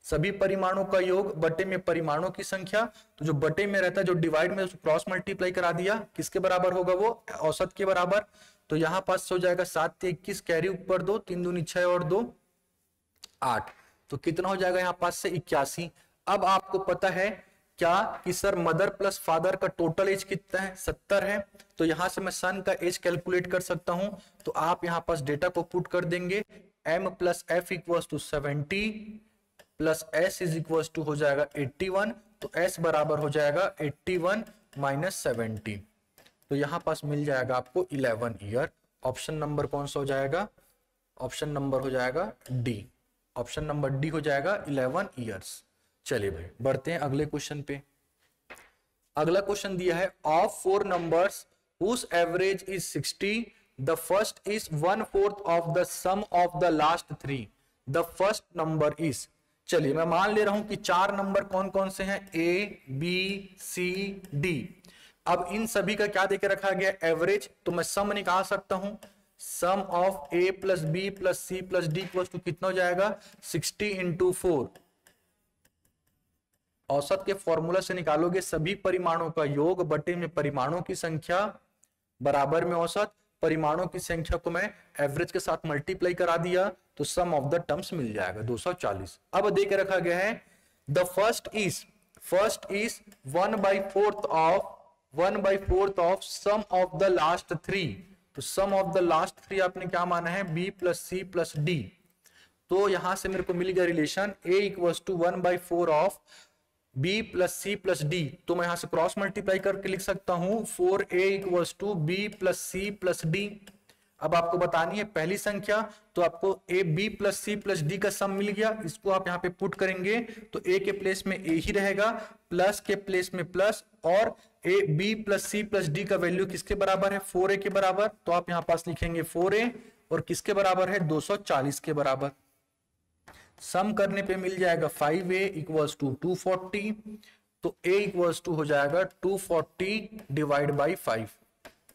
S1: सभी परिमाणों का योग बटे में परिमाणों की संख्या, तो जो बटे में रहता है जो डिवाइड में क्रॉस मल्टीप्लाई करा दिया, किसके बराबर होगा वो, औसत के बराबर। तो यहां पास हो जाएगा 7 × 21, कैरी ऊपर 2, 3 दूनी 6 और 2 8। तो कितना हो जाएगा यहां पास से 81। अब आपको पता है क्या कि सर मदर प्लस फादर का टोटल एज कितना है 70 है। तो यहां से मैं सन का एज कैलकुलेट कर सकता हूं। तो आप यहां पास डेटा को पुट कर देंगे, m + f = 70 प्लस s = हो जाएगा 81। तो s बराबर हो जाएगा 81 - 70। तो यहां पास मिल जाएगा आपको 11 ईयर। ऑप्शन नंबर कौन सा हो जाएगा, ऑप्शन नंबर हो जाएगा डी। ऑप्शन नंबर डी हो जाएगा 11 ईयर्स। चलिए भाई बढ़ते हैं अगले क्वेश्चन पे। अगला क्वेश्चन दिया है, of 4 numbers whose average is 60, the first is 1/4 of the sum of the last 3, the first number is. चलिए मैं मान ले रहा हूं कि 4 नंबर कौन कौन से हैं, ए बी सी डी। अब इन सभी का क्या देके रखा गया, एवरेज। तो मैं सम निकाल सकता हूं, sum of a + b + c + d = कितना हो जाएगा 60 × 4। औसत के फॉर्मूला से निकालोगे सभी परिमाणों का योग बटे में परिमाणों की संख्या बराबर में औसत। परिमाणों की संख्या को मैं एवरेज के साथ मल्टीप्लाई करा दिया तो सम ऑफ द टर्म्स मिल जाएगा 240। अब दे के रखा गया है, the first is 1/4 of sum of the last 3। तो सम ऑफ द लास्ट 3 आपने क्या माना है, b + c + d। तो यहां से मेरे को मिल गया relation a = 1/4 of B plus C plus D, तो मैं यहां से क्रॉस मल्टीप्लाई करके लिख सकता हूं 4a equals to B plus C plus D. अब आपको बतानी है पहली संख्या, तो आपको A B plus C plus D का सम मिल गया, इसको आप यहाँ पे पुट करेंगे तो ए के प्लेस में ए ही रहेगा, प्लस के प्लेस में प्लस, और A B plus C plus D का वैल्यू किसके बराबर है 4a के बराबर, तो आप यहाँ पास लिखेंगे 4a और किसके बराबर है 240 के बराबर। सम करने पे मिल जाएगा 5a इक्वल्स टू 240, तो a इक्वल्स टू हो जाएगा 240 डिवाइड बाई 5,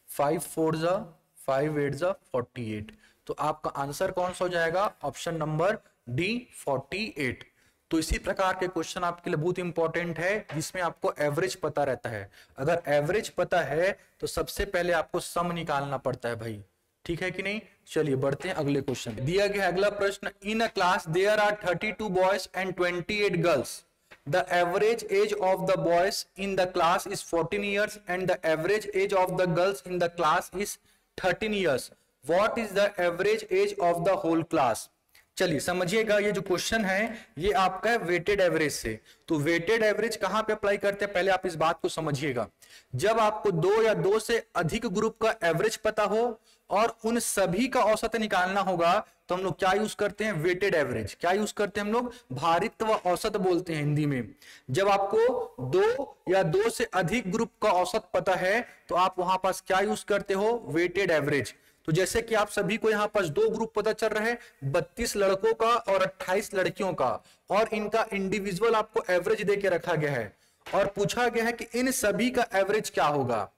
S1: 5 4 जा 5 8 जा 48, तो आपका आंसर कौन सा हो जाएगा ऑप्शन नंबर डी 48। तो इसी प्रकार के क्वेश्चन आपके लिए बहुत इंपॉर्टेंट है जिसमें आपको एवरेज पता रहता है। अगर एवरेज पता है तो सबसे पहले आपको सम निकालना पड़ता है भाई, ठीक है कि नहीं। चलिए बढ़ते हैं अगले क्वेश्चन। दिया गया अगला प्रश्न, in a class there are 32 boys and 28 girls, the average age of the boys in the class is 14 years and the average age of the girls in the class is 13 years, what is the average age of the whole class. चलिए समझिएगा, ये जो question है ये आपका है weighted average से। तो वेटेड एवरेज कहां पे अप्लाई करते हैं, पहले आप इस बात को समझिएगा। जब आपको दो या दो से अधिक ग्रुप का एवरेज पता हो और उन सभी का औसत निकालना होगा तो हम लोग क्या यूज करते हैं, वेटेड एवरेज। क्या यूज करते हैं हम लोग, भारित्व औसत बोलते हैं हिंदी में। जब आपको दो या दो से अधिक ग्रुप का औसत पता है तो आप वहां पास क्या यूज करते हो, वेटेड एवरेज। तो जैसे कि आप सभी को यहां पास दो ग्रुप पता चल रहे हैं, 32 लड़कों का और 28 लड़कियों का, और इनका इंडिविजुअल आपको एवरेज दे के रखा गया है और पूछा गया है कि इन सभी का एवरेज क्या होगा।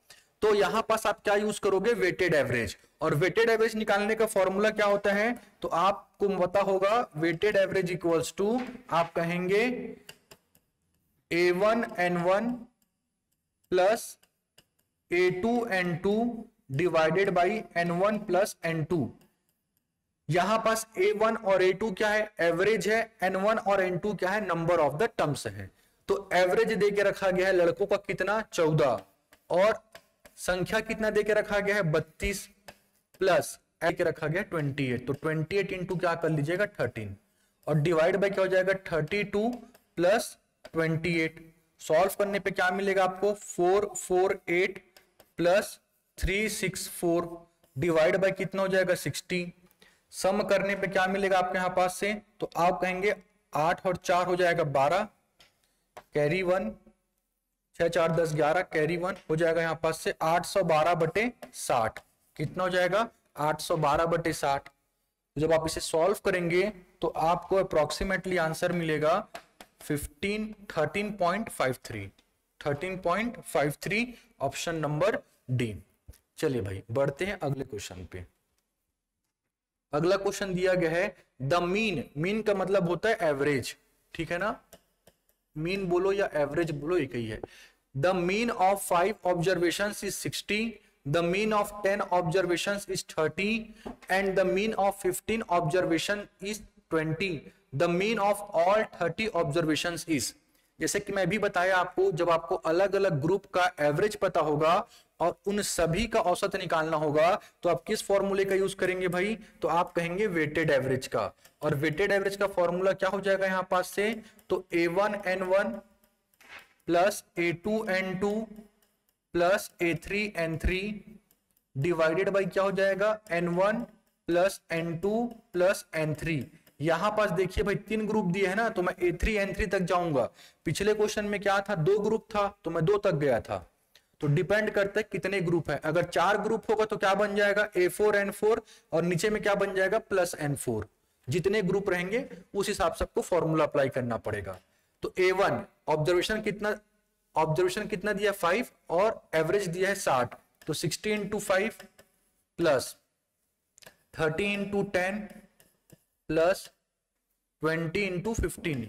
S1: तो यहां पास आप क्या यूज करोगे, वेटेड एवरेज। और वेटेड एवरेज निकालने का फॉर्मूला क्या होता है, तो आपको पता होगा वेटेड एवरेज इक्वल्स टू, आप कहेंगे A1N1 plus A2N2 divided by N1 plus N2। यहां पास A1 और A2 क्या है, एवरेज है, N1 और N2 क्या है, नंबर ऑफ द टर्म्स है। तो एवरेज दे के रखा गया है लड़कों का कितना 14 और संख्या कितना दे के रखा गया है 32 प्लस के रखा गया 28, तो 28 इंटू क्या कर लीजिएगा 13 और डिवाइड बाय क्या हो जाएगा 32 प्लस 28। सॉल्व करने पे क्या मिलेगा आपको 448 प्लस 364 डिवाइड बाय कितना हो जाएगा 60। सम करने पे क्या मिलेगा आपके यहां पास से, तो आप कहेंगे 8 और 4 हो जाएगा 12, कैरी 1, 6 4 10 11 कैरी 1 हो जाएगा यहां पास से 812/60। कितना हो जाएगा 812/60। जब आप इसे सॉल्व करेंगे तो आपको अप्रोक्सीमेटली आंसर मिलेगा 13.53 ऑप्शन नंबर डी। चलिए भाई बढ़ते हैं अगले क्वेश्चन पे। अगला क्वेश्चन दिया गया है द मीन, मीन का मतलब होता है एवरेज, ठीक है ना, मीन बोलो या एवरेज बोलो एक ही है। The mean of 5 observations is 60, the mean of 10 observations is 30 and the mean of 15 observation is 20, the mean of all 30 observations is। जैसे कि मैं भी बताया आपको, जब आपको अलग अलग ग्रुप का एवरेज पता होगा और उन सभी का औसत निकालना होगा तो आप किस फॉर्मूले का यूज करेंगे भाई, तो आप कहेंगे वेटेड एवरेज का। और वेटेड एवरेज का फॉर्मूला क्या हो जाएगा यहां पास से, तो A1N1 plus A2N2 plus A3N3 divided by क्या हो जाएगा N1 plus N2 plus N3। यहां पास देखिए भाई 3 ग्रुप दिए है ना, तो मैं A3N3 तक जाऊंगा। पिछले क्वेश्चन में क्या था, 2 ग्रुप था तो मैं 2 तक गया था। तो डिपेंड करता है कितने ग्रुप है। अगर 4 ग्रुप होगा तो क्या बन जाएगा A4N4 और नीचे में क्या बन जाएगा प्लस N4। जितने ग्रुप रहेंगे उस हिसाब से आपको फॉर्मूला अप्लाई करना पड़ेगा। तो A1 ऑब्जर्वेशन कितना दिया 5 और एवरेज दिया है 60, तो 60 into 5 plus 30 into 10 plus 20 into 15,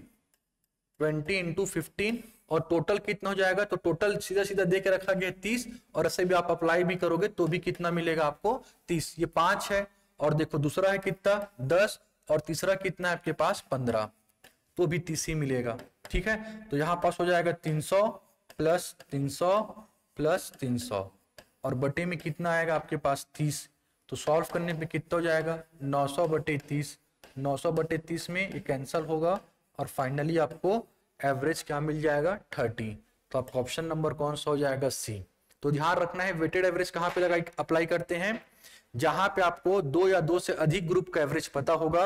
S1: 20 into 15 और टोटल कितना हो जाएगा, तो टोटल सीधा सीधा दे के रखा गया 30 और ऐसे भी आप अप्लाई भी करोगे तो भी कितना मिलेगा आपको 30। ये 5 है और देखो दूसरा है कितना 10 और तीसरा कितना है आपके पास 15, तो भी 30 ही मिलेगा, ठीक है। तो यहां पास हो जाएगा 300 प्लस 300 प्लस 300 और बटे में कितना आएगा आपके पास 30। तो सॉल्व करने पे कितना हो जाएगा 900/30, 900/30 में ये कैंसल होगा और फाइनली आपको एवरेज क्या मिल जाएगा 30। तो आपका ऑप्शन नंबर कौन सा हो जाएगा सी। तो ध्यान रखना है वेटेड एवरेज कहां पे लगा अप्लाई करते हैं, जहां पे आपको 2 या 2 से अधिक ग्रुप का एवरेज पता होगा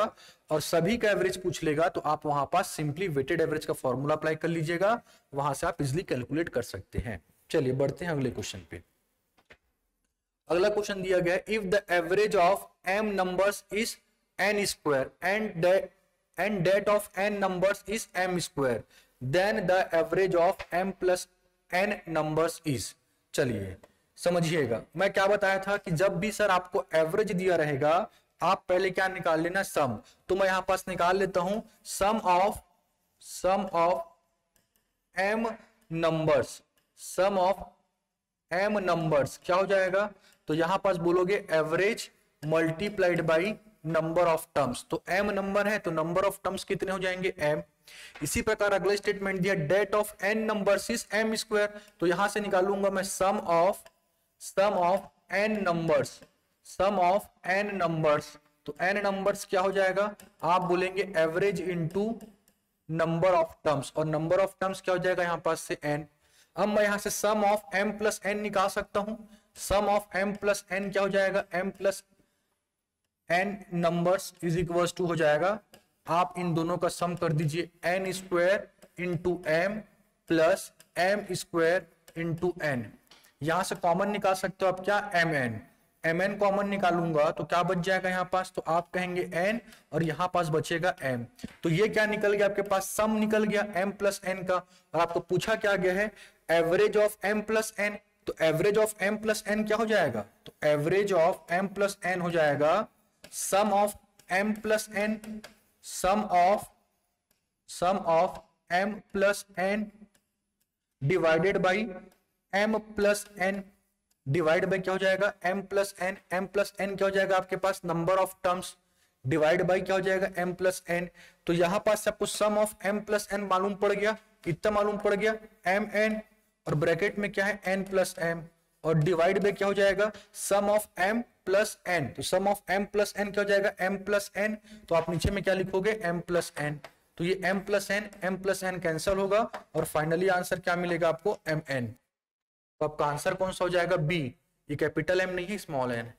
S1: और सभी का एवरेज पूछ लेगा, तो आप वहां पास सिंपली वेटेड एवरेज का फॉर्मूला अप्लाई कर लीजिएगा, वहां से आप इजिली कैलकुलेट कर सकते हैं। चलिए बढ़ते हैं अगले क्वेश्चन पे। अगला क्वेश्चन दिया गया है, if the average of m numbers is n square and that of n numbers is m square, then the average of m plus n numbers is. चलिए समझिएगा, मैं क्या बताया था कि जब भी सर आपको एवरेज दिया रहेगा आप पहले क्या निकाल लेना, सम। तो मैं यहां पास निकाल लेता हूं sum of m numbers, sum of m numbers क्या हो जाएगा, तो यहां पास बोलोगे average multiplied by number of terms. तो m नंबर है तो नंबर ऑफ टर्म्स कितने हो जाएंगे m। इसी प्रकार अगला स्टेटमेंट दिया date of n numbers is m square, तो यहां से निकालूंगा मैं sum of n numbers, sum of n numbers. तो n नंबर्स क्या हो जाएगा, आप बोलेंगे average into number of terms, और नंबर ऑफ टर्म्स क्या हो जाएगा यहां पास से n। अब मैं यहां से sum of m plus n निकाल सकता हूं, sum of m plus n क्या हो जाएगा, m plus n numbers is equal to हो जाएगा, आप इन दोनों का सम कर दीजिए n square into m plus m square into n। यहां से कॉमन निकाल सकते हो आप क्या, mn कॉमन निकालूंगा तो क्या बच जाएगा यहाँ पास, तो आप कहेंगे n और यहाँ पास बचेगा m। तो ये क्या निकल गया आपके पास, सम निकल गया m प्लस n का, और आपको पूछा क्या गया है average of m plus n। तो average of m plus n क्या हो जाएगा, तो average of m plus n हो जाएगा sum of m plus n, sum of m plus n divided by m plus n, divide by क्या हो जाएगा m plus n, m plus n क्या हो जाएगा आपके पास number of terms, divide by क्या हो जाएगा m प्लस n। तो यहां पास आपको सम ऑफ m प्लस n मालूम पड़ गया, कितना मालूम पड़ गया mn, और ब्रैकेट में क्या है n प्लस m, और डिवाइड बाई क्या हो जाएगा sum of m plus n। तो sum of m plus n क्या हो जाएगा m प्लस n, तो आप नीचे में क्या लिखोगे m प्लस n। तो ये m प्लस n कैंसिल होगा और फाइनली आंसर क्या मिलेगा आपको mn। तो आपका आंसर कौन सा हो जाएगा बी, ये कैपिटल M नहीं है small n,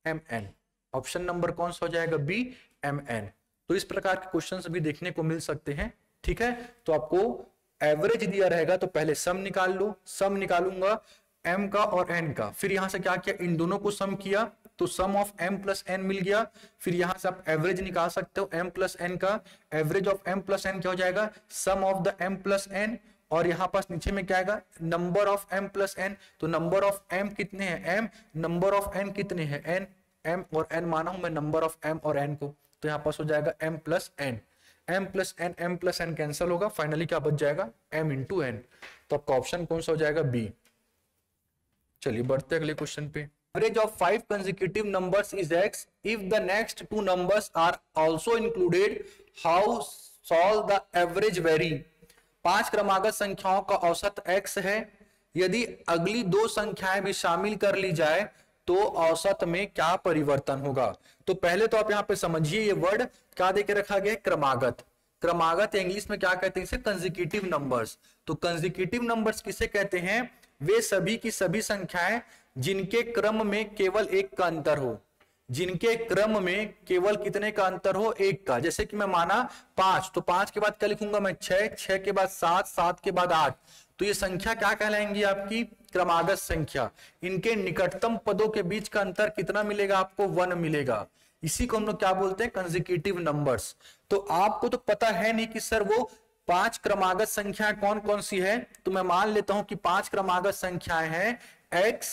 S1: mn। Option number कौन सा हो जाएगा बी, mn। तो इस प्रकार के क्वेश्चंस भी देखने को मिल सकते हैं, ठीक है। तो आपको एवरेज दिया रहेगा तो पहले सम निकाल लो, सम निकालूंगा m का और n का, फिर यहां से क्या किया इन दोनों को सम किया तो sum of m plus n मिल गया, फिर यहां से आप एवरेज निकाल सकते हो m प्लस n का, average of m plus n क्या हो जाएगा sum of the m plus n, और यहां पास नीचे में क्या आएगा number of m plus n। तो नंबर ऑफ m कितने हैं m, नंबर ऑफ n कितने हैं n, m और n माना हूं मैं नंबर ऑफ m और n को, तो यहां पास हो जाएगा m plus n, m plus n cancel होगा, फाइनली क्या बच जाएगा m इंटू n। तो आपका ऑप्शन कौन सा हो जाएगा बी। चलिए बढ़ते अगले क्वेश्चन पे। Average of 5 consecutive numbers is x if the next 2 numbers are also included, how shall the average vary। 5 क्रमागत संख्याओं का औसत x है, यदि अगली 2 संख्याएं भी शामिल कर ली जाए तो औसत में क्या परिवर्तन होगा। तो पहले तो आप यहां पे समझिए ये वर्ड क्या देके रखा गया है, क्रमागत। क्रमागत इंग्लिश में क्या कहते हैं इसे, कंसेक्यूटिव नंबर्स। तो कंसेक्यूटिव नंबर्स किसे कहते हैं, वे सभी की सभी संख्याएं जिनके क्रम में केवल एक का अंतर हो, जिनके क्रम में केवल कितने का अंतर हो, एक का। जैसे कि मैं माना 5, तो 5 के बाद क्या लिखूंगा मैं 6, 6 के बाद 7, 7 के बाद 8। तो ये संख्या क्या कहलाएंगी आपकी क्रमागत संख्या। इनके निकटतम पदों के बीच का अंतर कितना मिलेगा आपको, 1 मिलेगा। इसी को हम लोग क्या बोलते हैं, कंसेक्यूटिव नंबर्स। तो आपको तो पता है नहीं कि सर वो 5 क्रमागत संख्याएं कौन कौन सी है, तो मैं मान लेता हूं कि 5 क्रमागत संख्याएं हैं x,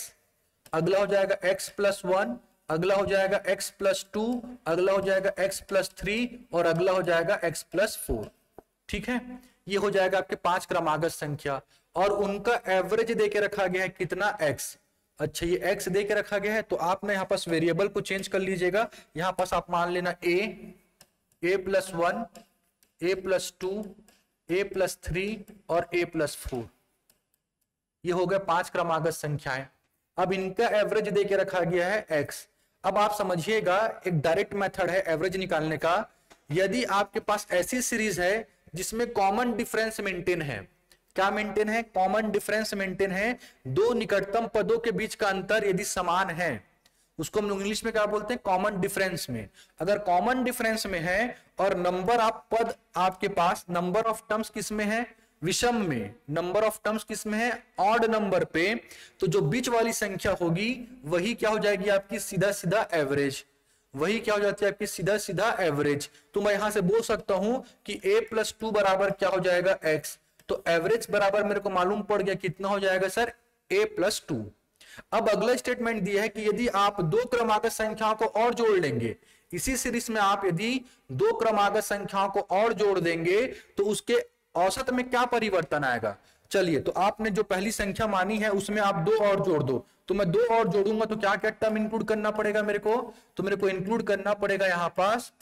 S1: अगला हो जाएगा x प्लस 1, अगला हो जाएगा x प्लस 2, अगला हो जाएगा x प्लस 3 और अगला हो जाएगा x प्लस 4। ठीक है, ये हो जाएगा आपके 5 क्रमागत संख्या, और उनका एवरेज देके रखा गया है कितना x। अच्छा ये x देके रखा गया है, तो आपने यहां पास वेरिएबल को चेंज कर लीजिएगा। यहां पास आप मान लेना a plus 1, a plus 2, a plus 3 और a प्लस 4। ये हो गए 5 क्रमागत संख्याएं। अब इनका एवरेज देके रखा गया है x। अब आप समझिएगा एक डायरेक्ट मेथड है एवरेज निकालने का। यदि आपके पास ऐसी सीरीज है जिसमें कॉमन डिफरेंस मेंटेन है। क्या मेंटेन है? कॉमन डिफरेंस मेंटेन है। दो निकटतम पदों के बीच का अंतर यदि समान है, उसको हम लोग इंग्लिश में क्या बोलते हैं? कॉमन डिफरेंस में। अगर कॉमन डिफरेंस में है और नंबर ऑफ पद आपके पास, नंबर ऑफ टर्म्स किस में है? विषम में। नंबर ऑफ टर्म्स किस में है? ऑड नंबर पे। तो जो बीच वाली संख्या होगी वही क्या हो जाएगी आपकी? सीधा सीधा एवरेज। वही क्या हो जाती है आपकी? सीधा सीधा एवरेज। तो मैं यहां से बोल सकता हूं कि a+2 बराबर क्या हो जाएगा? x। तो एवरेज बराबर मेरे को मालूम पड़ गया कितना हो जाएगा सर? a+2। अब अगला स्टेटमेंट दिया है कि यदि आप दो क्रमागत संख्याओं को और जोड़ लेंगे, इसी सीरीज में आप यदि दो क्रमागत संख्याओं को और जोड़ देंगे तो उसके औसत में क्या परिवर्तन आएगा? चलिए, तो आपने जो पहली संख्या मानी है उसमें आप दो और जोड़ दो। तो मैं दो और जोड़ूंगा तो क्या क्या टर्म इंक्लूड करना पड़ेगा मेरे को? तो मेरे को इंक्लूड करना पड़ेगा यहां पास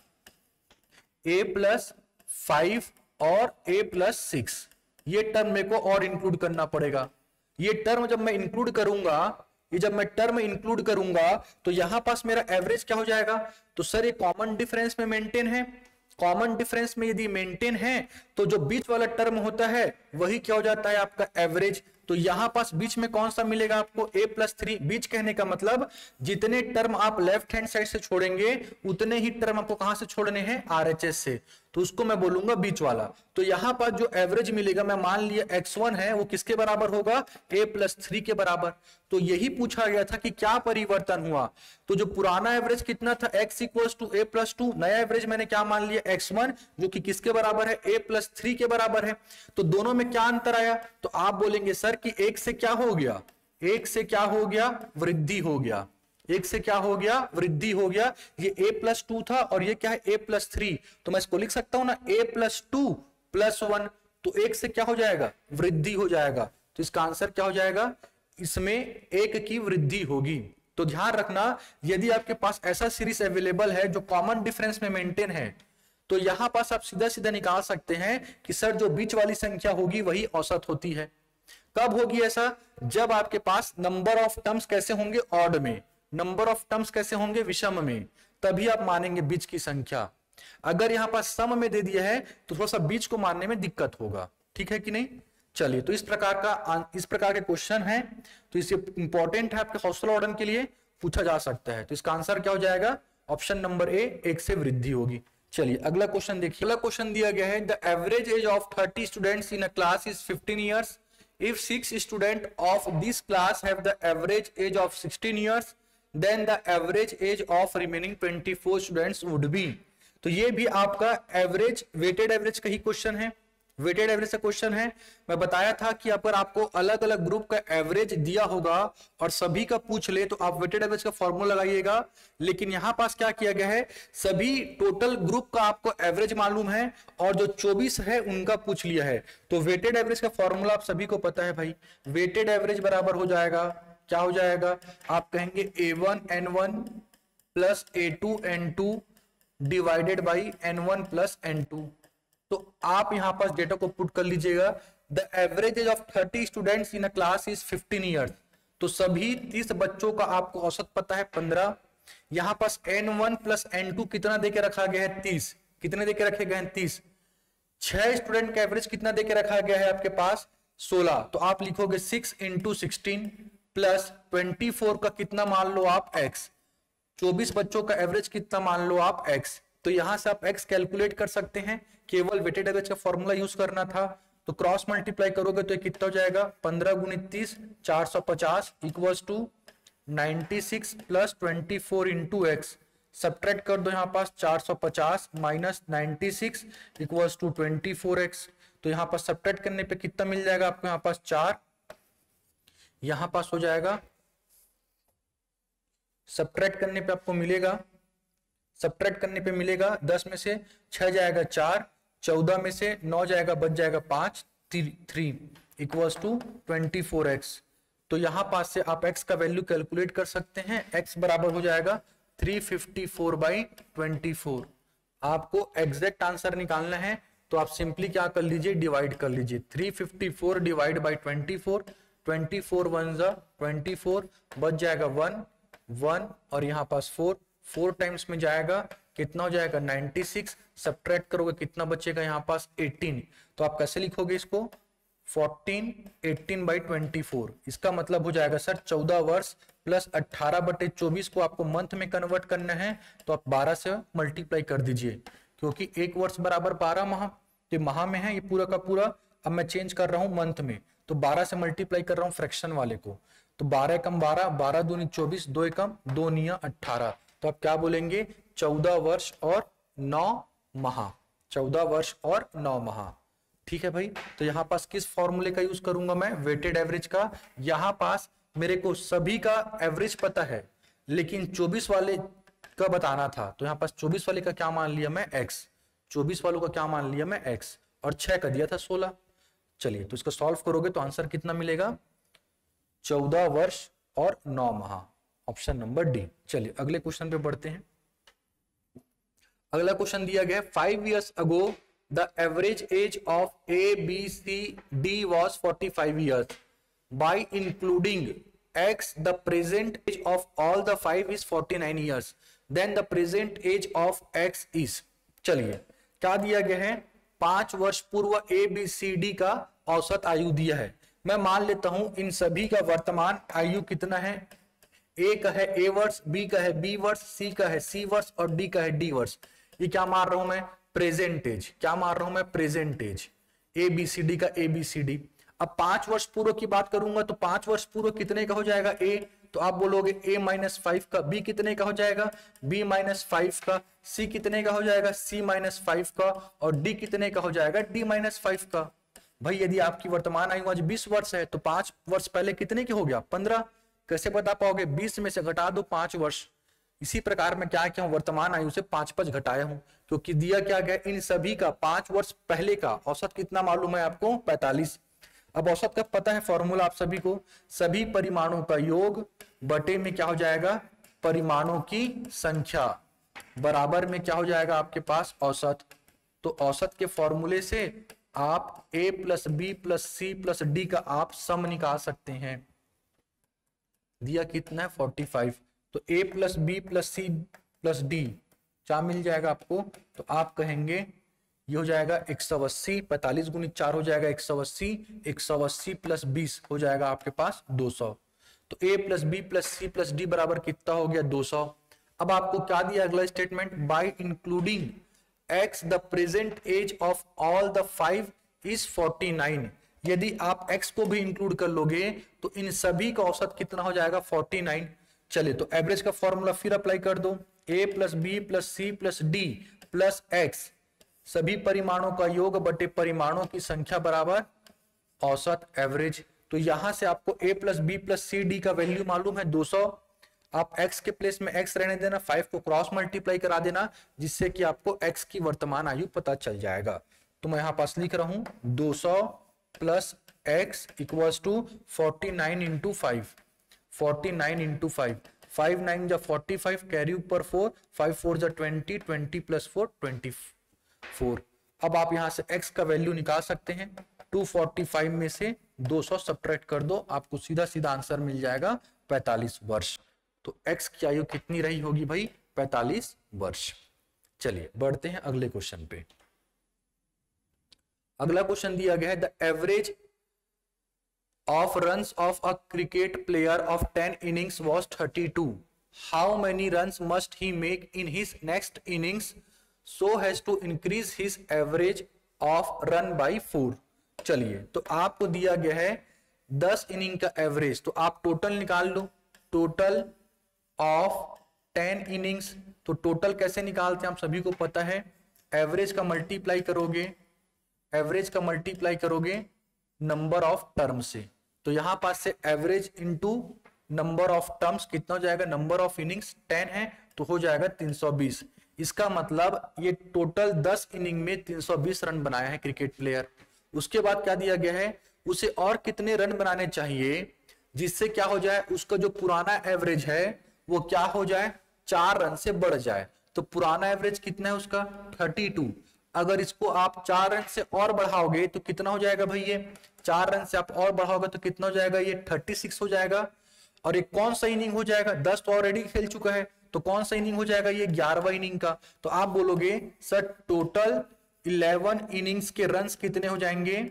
S1: a+5 और a+6। ये टर्म मेरे को और इंक्लूड करना पड़ेगा। ये टर्म जब मैं इंक्लूड करूंगा, तो यहां पास मेरा एवरेज क्या हो जाएगा? तो सर ये कॉमन डिफरेंस में मेंटेन है। कॉमन डिफरेंस में यदि मेंटेन है तो जो बीच वाला टर्म होता है वही क्या हो जाता है? आपका एवरेज। तो यहां पास बीच में कौन सा मिलेगा आपको? a+3। बीच कहने का मतलब जितने टर्म आप लेफ्ट हैंड साइड से छोड़ेंगे उतने ही टर्म आपको कहां से छोड़ने हैं? RHS से। तो उसको मैं बोलूंगा बीच वाला। तो यहां पास जो एवरेज मिलेगा, मैं मान लिया x1 है, वो किसके बराबर होगा? a+3 के बराबर। तो यही पूछा गया था कि क्या परिवर्तन हुआ। तो जो पुराना एवरेज कितना था? x = a+2। नया एवरेज मैंने क्या मान लिया? x1, जो कि किसके बराबर है? a+3 के बराबर है। तो दोनों में क्या अंतर आया? तो आप बोलेंगे सर कि एक से क्या हो गया? एक से क्या हो गया? वृद्धि हो गया। एक से क्या हो गया? वृद्धि हो गया। ये a+2 था और ये क्या है? a+3। तो मैं इसको लिख सकता हूं ना, a+2+1। तो एक से क्या हो जाएगा? वृद्धि हो जाएगा। तो इसका आंसर क्या हो जाएगा? इसमें एक की वृद्धि होगी। तो ध्यान रखना, यदि आपके पास ऐसा सीरीज अवेलेबल है जो कॉमन डिफरेंस में मेंटेन है, तो यहां पास आप सीधा सीधा निकाल सकते हैं कि सर जो बीच वाली संख्या होगी वही औसत होती है। कब होगी ऐसा? जब आपके पास नंबर ऑफ टर्म्स कैसे होंगे? ऑड में। नंबर ऑफ टर्म्स कैसे होंगे? विषम में। तभी आप मानेंगे बीच की संख्या। अगर यहां पास सम में दे दिया है तो थोड़ा सा बीच को मानने में दिक्कत होगा। ठीक है कि नहीं? चलिए, तो इस प्रकार के क्वेश्चन है, तो इसे इंपॉर्टेंट है, आपके हौसला बढ़ाने के लिए पूछा जा सकता है। तो इसका आंसर क्या हो जाएगा? ऑप्शन नंबर ए, एक से वृद्धि होगी। चलिए अगला क्वेश्चन देखिए। अगला क्वेश्चन दिया गया है, the average age of 30 students in a class is 15 years. If 6 students of this class have the average age of 16 years, then the average age of remaining 24 students would be। तो ये भी आपका average, weighted average का ही question है। Weighted average का question है। मैं बताया था कि अगर आपको अलग अलग ग्रुप का एवरेज दिया होगा और सभी का पूछ ले तो आप वेटेड एवरेज का फॉर्मूला लगाइएगा। लेकिन यहां पास क्या किया गया है? सभी टोटल ग्रुप का आपको एवरेज मालूम है और जो 24 है उनका पूछ लिया है। तो वेटेड एवरेज का फॉर्मूला आप सभी को पता है भाई। वेटेड एवरेज बराबर हो जाएगा, क्या हो जाएगा? आप कहेंगे a1n1 plus a2n2 divided by n1 plus n2। तो आप यहां पास डेटा को पुट कर लीजिएगा। The average age of 30 students in a class is 15 years. तो सभी 30 बच्चों का आपको औसत पता है 15। यहां पास n1 प्लस n2 कितना देके रखा गया है? 30। कितने देके रखे गए हैं? 30। 6 स्टूडेंट का एवरेज कितना देके रखा गया है आपके पास? 16। तो आप लिखोगे 6 × 16 प्लस 24 का कितना मान लो आप? x। 24 बच्चों का एवरेज कितना मान लो आप? x। तो यहां से आप x कैलकुलेट कर सकते हैं। केवल वेटेड एवरेज का फॉर्मूला यूज करना था। तो क्रॉस मल्टीप्लाई करोगे तो कितना हो जाएगा? 15 × 30 450 equals to 96 plus 24 × x। Subtract कर दो यहां पास 450 माइनस 96 इक्वल्स टू 24x। तो यहां पास सब्ट्रैक्ट करने पे कितना मिल जाएगा आपको? यहां पास 4, यहां पास हो जाएगा, सब्ट्रैक्ट करने पे आपको मिलेगा, सब्ट्रैक्ट करने पे मिलेगा 10 में से 6 जाएगा 4, 14 में से 9 जाएगा, बच जाएगा 5, 3 इक्वल्स टू 24x। तो यहां पास से आप x का वैल्यू कैलकुलेट कर सकते हैं। x बराबर हो जाएगा 354/24। आपको एग्जैक्ट आंसर निकालना है तो आप सिंपली क्या कर लीजिए? डिवाइड कर लीजिए। 354 डिवाइड बाई 24, 24 1 जा 24, बच जाएगा 1 1 और यहां पास 4 टाइम्स में जाएगा कितना हो जाएगा 96, सब्ट्रैक्ट करोगे कितना बचेगा यहाँ पास 18। तो आप कैसे लिखोगे इसको 14 18/24। इसका मतलब हो जाएगा सर 14 वर्ष प्लस 18/24 को आपको मंथ में कन्वर्ट करना है, तो आप 12 से मल्टीप्लाई कर दीजिए, क्योंकि एक वर्ष बराबर 12 माह, तो माह में है ये पूरा का पूरा। अब मैं चेंज कर रहा हूं मंथ में, तो 12 से मल्टीप्लाई कर रहा हूं फ्रैक्शन वाले को, तो 12 एकम 12, 12 दूनी 24, 2 एकम 2 निया 18। तो आप क्या बोलेंगे 14 वर्ष और 9 माह, 14 वर्ष और 9 माह। ठीक है भाई, तो यहां पास किस फॉर्मूले का यूज करूंगा मैं, वेटेड एवरेज का। यहां पास मेरे को सभी का एवरेज पता है, लेकिन 24 वाले का बताना था, तो यहां पास 24 वाले का क्या मान लिया मैं x, 24 वालों का क्या मान लिया मैं x, और 6 का दिया था 16। चलिए, तो इसको सॉल्व करोगे तो आंसर कितना मिलेगा 14 वर्ष और 9 माह, ऑप्शन नंबर डी। चलिए अगले क्वेश्चन पे बढ़ते हैं। अगला क्वेश्चन दिया गया है 5 years ago the average age of A, B, C, D was 45 years. By including X, the present age of all the 5 is 49 years. Then the present age of X is, चलिए क्या दिया गया है 5 वर्ष पूर्व A, B, C, D का औसत आयु दिया है। मैं मान लेता हूं इन सभी का वर्तमान आयु कितना है, A का है A वर्ष, B का है B वर्ष, C का है C वर्ष और D का है D वर्ष। ये क्या मार रहा हूं मैं प्रेजेंट एज, क्या मार रहा हूं मैं प्रेजेंट एज, ABCD का ABCD। अब 5 वर्ष पूर्व की बात करूंगा तो 5 वर्ष पूर्व कितने का हो जाएगा A, तो आप बोलोगे A-5 का, B कितने का हो जाएगा B-5 का, C कितने का हो जाएगा C-5 का, और D कितने का हो जाएगा D-5 का। भाई यदि आपकी वर्तमान आयु आज 20 वर्ष है तो 5 वर्ष पहले कितने के हो गया 15। कैसे बता पाओगे, 20 में से घटा दो 5 वर्ष। इसी प्रकार मैं क्या किया हूं वर्तमान आयु से 5 घटाया हूं, क्योंकि दिया क्या गया इन सभी का 5 वर्ष पहले का औसत कितना मालूम है आपको 45। अब औसत का पता है फॉर्मूला आप सभी को, सभी परिमाणों का योग बटे में क्या हो जाएगा परिमाणों की संख्या, बराबर में क्या हो जाएगा आपके पास औसत। तो औसत के फॉर्मूले से आप A plus B plus C plus D का आप सम निकाल सकते हैं। दिया कितना है 45, तो A plus B plus C plus D क्या मिल जाएगा आपको, तो आप कहेंगे ये हो जाएगा 180, 45 गुनी 4 हो जाएगा 180, 180 प्लस 20 हो जाएगा आपके पास 200। तो A plus B plus C plus D बराबर कितना हो गया 200। अब आपको क्या दिया अगला statement, by including X the present age of all the 5 is 49। यदि आप X को भी इंक्लूड कर लोगे तो इन सभी का औसत कितना हो जाएगा 49। चलिए तो एवरेज का फॉर्मूला फिर अप्लाई कर दो, A plus B plus C plus D plus X, सभी परिमाणों का योग बटे परिमाणों की संख्या बराबर औसत एवरेज। तो यहां से आपको A plus B plus C D का वैल्यू मालूम है 200। आप X के प्लेस में X रहने देना, 5 को क्रॉस मल्टीप्लाई करा देना, जिससे कि आपको X की वर्तमान आयु पता चल जाएगा। तो मैं यहां पास लिख रहा हूं 200 plus X equals to 49 into 5, 49 into 5, 5 9 जा 45, कैरी ऊपर 4, 5 4 जा 20, 20 प्लस 4 24। अब आप यहां से X का वैल्यू निकाल सकते हैं, 245 में से 200 सब्ट्रैक्ट कर दो, आपको सीधा सीधा आंसर मिल जाएगा 45 वर्ष। तो X की आयु कितनी रही होगी भाई 45 वर्ष। चलिए बढ़ते हैं अगले क्वेश्चन पे। अगला क्वेश्चन दिया गया है the average of runs of a cricket player of 10 innings was 32. How many runs must he make in his next innings so as to increase his average of run by 4? चलिए तो आपको दिया गया है 10 inning का average, तो आप total निकाल लो, टोटल ऑफ 10 इनिंग्स। तो टोटल कैसे निकालते हैं आप सभी को पता है, एवरेज का मल्टीप्लाई करोगे, एवरेज का मल्टीप्लाई करोगे नंबर ऑफ टर्म से। तो यहां पास से average into number of terms कितना हो जाएगा, नंबर ऑफ इनिंग्स 10 है तो हो जाएगा 320। इसका मतलब ये टोटल 10 इनिंग में 320 रन बनाया है क्रिकेट प्लेयर। उसके बाद क्या दिया गया है, उसे और कितने रन बनाने चाहिए जिससे क्या हो जाए, उसका जो पुराना एवरेज है वो क्या हो जाए 4 रन से बढ़ जाए। तो पुराना एवरेज कितना है उसका 32, अगर इसको आप 4 रन से और बढ़ाओगे तो कितना हो जाएगा भाई, ये 4 रन से आप और बढ़ाओगे तो कितना हो जाएगा, ये 36 हो जाएगा। और एक कौन सा इनिंग हो जाएगा, 10 तो ऑलरेडी खेल चुका है तो कौन सा इनिंग हो जाएगा ये 11वां इनिंग का। तो आप बोलोगे सर टोटल 11 इनिंग्स के रन्स कितने हो जाएंगे,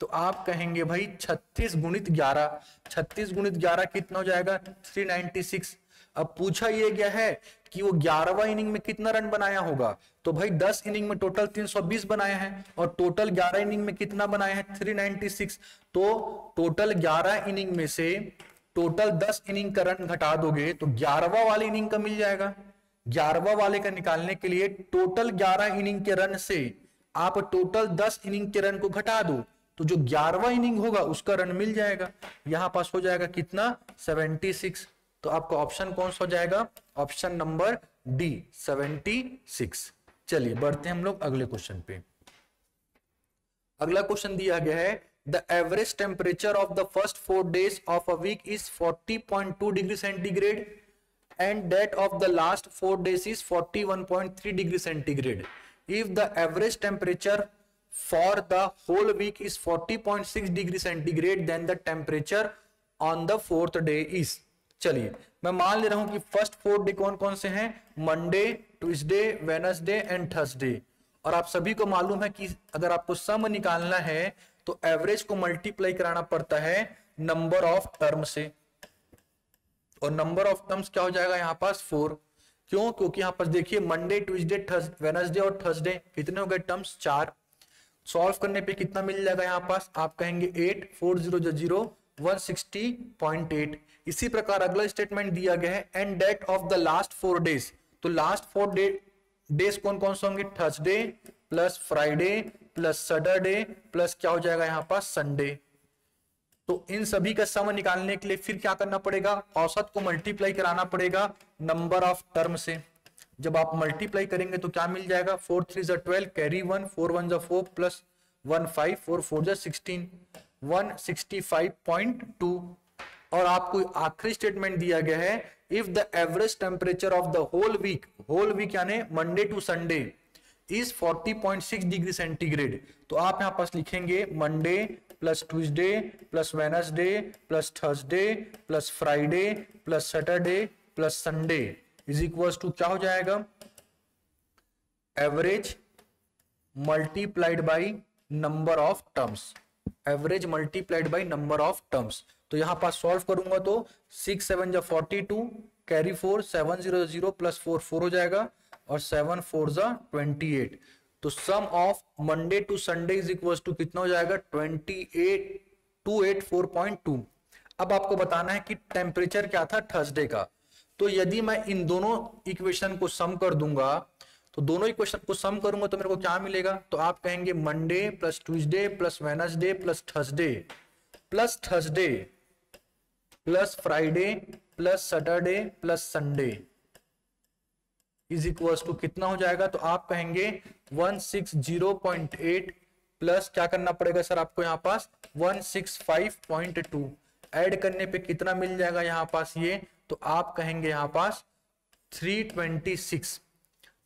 S1: तो आप कहेंगे भाई 36 गुणित 11, 36 गुणित 11 कितना हो जाएगा 396। अब पूछा ये गया है कि वो 11वां इनिंग में कितना रन बनाया होगा, तो भाई 10 इनिंग में टोटल 320 बनाया है और टोटल 11 इनिंग में कितना बनाया है 396। तो टोटल 11 इनिंग में से टोटल 10 इनिंग का रन घटा दोगे तो 11वां वाले इनिंग का मिल जाएगा। 11वां वाले का निकालने के लिए टोटल 11 इनिंग के रन से आप टोटल 10 इनिंग के रन को घटा दो, तो जो 11वां इनिंग होगा उसका रन मिल जाएगा। यहां पास हो जाएगा कितना 76। तो आपका ऑप्शन कौन सा हो जाएगा, ऑप्शन नंबर डी 76। चलिए बढ़ते हैं हम लोग अगले क्वेश्चन पे। अगला क्वेश्चन दिया गया है the average temperature of the first 4 days of a week is 40.2 degree centigrade and that of the last 4 days is 41.3 degree centigrade. If the average temperature for the whole week is 40.6 degree centigrade then the temperature on the 4th day is। चलिए मैं मान ले रहा हूं कि first 4 day कौन कौन से हैं, Monday, Tuesday, Wednesday and Thursday. और आप सभी को मालूम है कि अगर आपको सम निकालना है तो एवरेज को मल्टीप्लाई कराना पड़ता है नंबर ऑफ टर्म से, और नंबर ऑफ टर्म्स क्या हो जाएगा यहाँ पास 4। क्यों, क्योंकि यहाँ पास देखिए मंडे, ट्यूसडे, वेडनेसडे और थर्सडे कितने हो गए टर्म्स 4। सॉल्व करने पे कितना मिल जाएगा यहाँ पास, आप कहेंगे 8 4 0 0 160.8। इसी प्रकार अगला स्टेटमेंट दिया गया है and that of the last 4 days। तो लास्ट 4 डेज कौन कौन से होंगे, Thursday plus Friday plus Saturday plus क्या हो जाएगा यहाँ पास संडे। तो इन सभी का सम निकालने के लिए फिर क्या करना पड़ेगा, औसत को मल्टीप्लाई कराना पड़ेगा नंबर ऑफ टर्म से। जब आप मल्टीप्लाई करेंगे तो क्या मिल जाएगा 4 3 12 कैरी 1 4 1 4 प्लस 1 5 4 4 16 165.2। और आपको आखिरी स्टेटमेंट दिया गया है if the average temperature of the whole week यानी Monday to Sunday is 40.6 degree centigrade. तो आप यहां पास लिखेंगे Monday plus Tuesday plus Wednesday plus Thursday plus Friday plus Saturday plus Sunday is equal to क्या हो जाएगा, average multiplied by number of terms, average multiplied by number of terms. तो यहां पास सॉल्व करूंगा तो 6 7 जा 42 कैरी 4 7 0 0 प्लस 4 4 हो जाएगा और 7 4 जा 28। तो sum of Monday to Sunday is equal to कितना हो जाएगा 284.2। अब आपको बताना है कि टेम्परेचर क्या था थर्सडे का। तो यदि मैं इन दोनों इक्वेशन को सम कर दूंगा, तो दोनों इक्वेशन को सम करूंगा तो मेरे को क्या मिलेगा, तो आप कहेंगे Monday plus Tuesday plus Wednesday plus Thursday plus Friday plus Saturday plus Sunday is equal to कितना हो जाएगा, तो आप कहेंगे 160.8 प्लस क्या करना पड़ेगा सर आपको यहाँ पास 165.2 ऐड करने पे कितना मिल जाएगा यहाँ पास ये, तो आप कहेंगे यहाँ पास 326।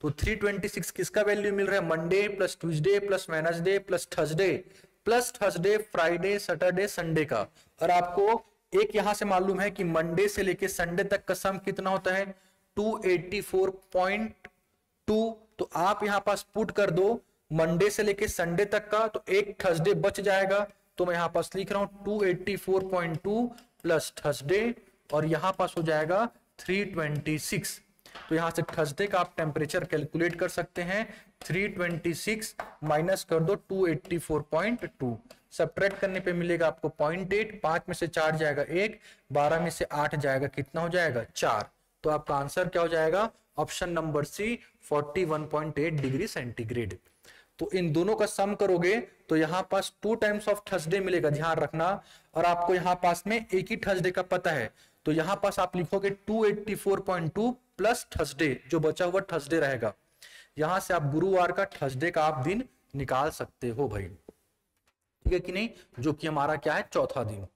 S1: तो 326 किसका वैल्यू मिल रहा है, Monday plus Tuesday plus Wednesday plus Thursday Friday Saturday Sunday का। और आपको एक यहां से मालूम है कि मंडे से लेके संडे तक का सम कितना होता है 284.2। तो आप यहां पास पुट कर दो मंडे से लेके संडे तक का, तो एक थर्सडे बच जाएगा। तो मैं यहां पास लिख रहा हूं 284.2 प्लस थर्सडे और यहां पास हो जाएगा 326। तो यहां से थर्सडे का आप टेम्परेचर कैलकुलेट कर सकते हैं, 326 माइनस कर दो 284.2, सब्ट्रैक्ट करने पे मिलेगा आपको 0.8, 5 में से 4 जाएगा 1, 12 में से 8 जाएगा कितना हो जाएगा 4। तो आपका आंसर क्या हो जाएगा, option number C 41.8 degree centigrade. तो इन दोनों का सम करोगे तो यहां पास 2 टाइम्स ऑफ थर्सडे मिलेगा, ध्यान रखना। और आपको यहां पास में एक ही थर्सडे का पता है, तो यहां पास आप लिखोगे 284.2 प्लस थर्सडे, जो बचा हुआ थर्सडे रहेगा। यहां से आप गुरुवार का थर्सडे का आप दिन निकाल सकते हो भाई, ठीक है कि नहीं, जो कि हमारा क्या है चौथा दिन।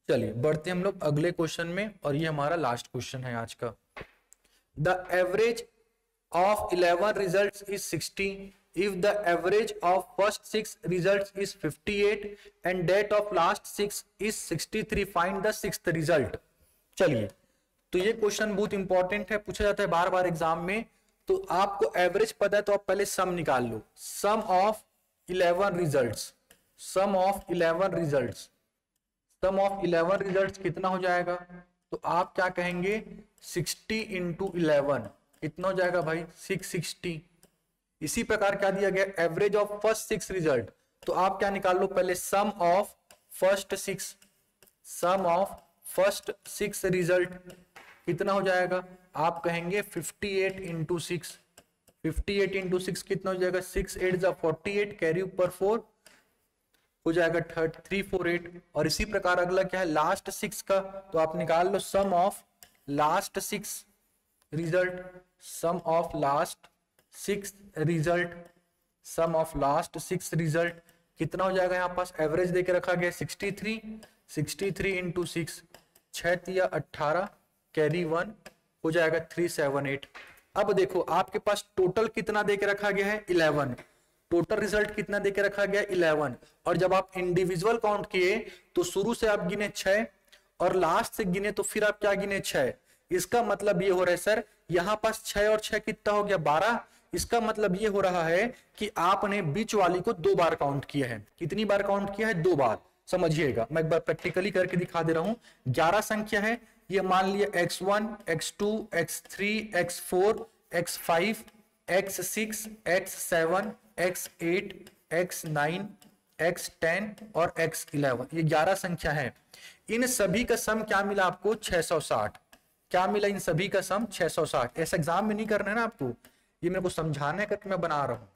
S1: चलिए बढ़ते हम लोग अगले क्वेश्चन में, और ये हमारा लास्ट क्वेश्चन है आज का। The average of 11 results is 60 if the average of first 6 results is 58 and that of last 6 is 63, find the 6th result। चलिए तो ये क्वेश्चन बहुत इंपॉर्टेंट है, पूछा जाता है बार बार एग्जाम में। तो आपको एवरेज पता है तो आप पहले सम निकाल लो, sum of 11 results, sum of 11 results, sum of 11 results कितना हो जाएगा? तो आप क्या कहेंगे 60 इंटू 11 कितना हो जाएगा भाई 660। इसी प्रकार क्या दिया गया एवरेज ऑफ फर्स्ट 6 रिजल्ट, तो आप क्या निकाल लो पहले sum of first 6, sum of first 6 result कितना हो जाएगा? आप कहेंगे 58 इंटू 6, 58 इंटू 6 कितना हो जाएगा 6 8 जा 48, कैरी ऊपर 4 हो जाएगा 348। और इसी प्रकार अगला क्या है लास्ट 6 का, तो आप निकाल लो sum of last 6 result, sum of last 6 result, sum of last 6 result कितना हो जाएगा? यहाँ पास एवरेज देके रखा गया 63, 63 इंटू 6 6 तिया 18, कैरी 1 हो जाएगा 378। अब देखो आपके पास टोटल कितना देके रखा गया है 11, टोटल रिजल्ट कितना देके रखा गया 11। और जब आप इंडिविजुअल काउंट किए तो शुरू से आप गिने 6 और लास्ट से गिने तो फिर आप क्या गिने 6। इसका मतलब ये हो रहा है सर यहाँ पास 6 और 6 कितना हो गया 12। इसका मतलब ये हो रहा है कि आपने बीच वाली को 2 बार काउंट किया है। कितनी बार काउंट किया है 2 बार। समझिएगा मैं एक बार प्रैक्टिकली करके दिखा दे रहा हूं। 11 संख्या है, ये मान लिया x1 x2 x3 x4 x5 x6 x7 x8 x9 x10 और x11, ये 11 संख्या है। इन सभी का सम क्या मिला आपको 660। क्या मिला इन सभी का सम 660। ऐसा एग्जाम में नहीं करना है ना आपको, ये मेरे को समझाने करके मैं बना रहा हूं।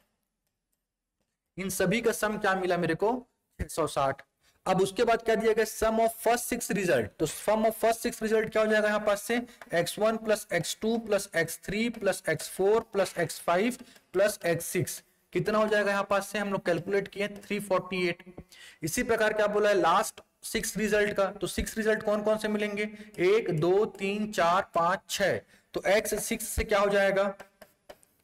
S1: इन सभी का सम क्या मिला मेरे को 660। अब उसके बाद क्या दिया गया सम ऑफ फर्स्ट 6 रिजल्ट, तो सम ऑफ फर्स्ट 6 रिजल्ट क्या हो जाएगा यहाँ पास से x1 plus x2 plus x3 plus x4 plus x5 plus x6 कितना हो जाएगा यहाँ पास से हम लोग कैलकुलेट किए 348। इसी प्रकार क्या बोला है लास्ट 6 रिजल्ट का, तो 6 रिजल्ट कौन कौन से मिलेंगे 1 2 3 4 5 6, तो x6 से क्या हो जाएगा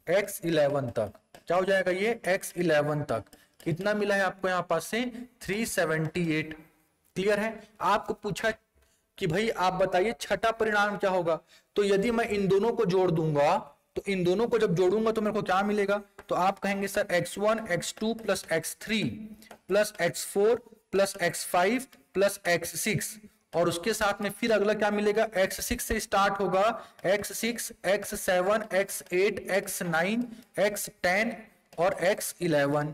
S1: x11 तक, क्या हो जाएगा ये x11 तक कितना मिला है आपको यहाँ पास से 378। क्लियर है। आपको पूछा कि भाई आप बताइए छठा परिणाम क्या होगा, तो यदि मैं इन दोनों को जोड़ दूंगा तो इन दोनों को जब जोड़ूंगा तो मेरे को क्या मिलेगा, तो आप कहेंगे sir x1 x2 plus x3 plus x4 plus x5 plus x6 और उसके साथ में फिर अगला क्या मिलेगा x6 से स्टार्ट होगा x6 x7 x8 x9 x10 और x11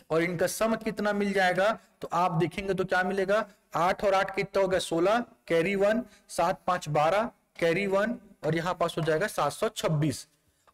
S1: और इनका सम कितना मिल जाएगा, तो आप देखेंगे तो क्या मिलेगा 8 और 8 कितना होगा 16, कैरी 1 7 5 12 कैरी 1 और यहां पास हो जाएगा 726।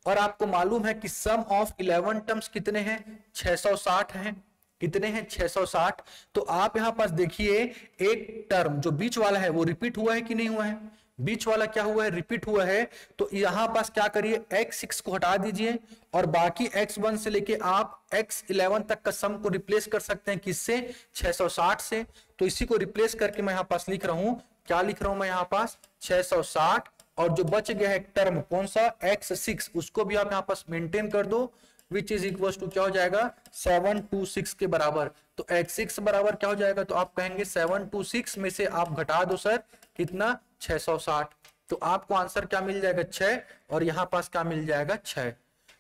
S1: और आपको मालूम है कि सम ऑफ 11 टर्म्स कितने हैं 660 हैं। कितने हैं 660। तो आप यहां पास देखिए एक टर्म जो बीच वाला है वो रिपीट हुआ है कि नहीं हुआ है, बीच वाला क्या हुआ है रिपीट हुआ है। तो यहां पास क्या करिए x6 को हटा दीजिए और बाकी x1 से लेके आप x11 तक का सम को रिप्लेस कर सकते हैं किससे 660 से। तो इसी को रिप्लेस करके मैं यहां पास लिख रहा हूं, क्या लिख रहा हूं मैं यहां पास 660 और जो बच गया है टर्म कौन सा x6 उसको भी आप यहां पास मेंटेन कर दो विच इज इक्वल टू क्या हो जाएगा 726 के बराबर। तो x6 बराबर क्या हो जाएगा, तो आप कहेंगे 726 में से आप घटा दो सर कितना 660। तो आपको आंसर क्या मिल जाएगा 6 और यहां पास क्या मिल जाएगा 6।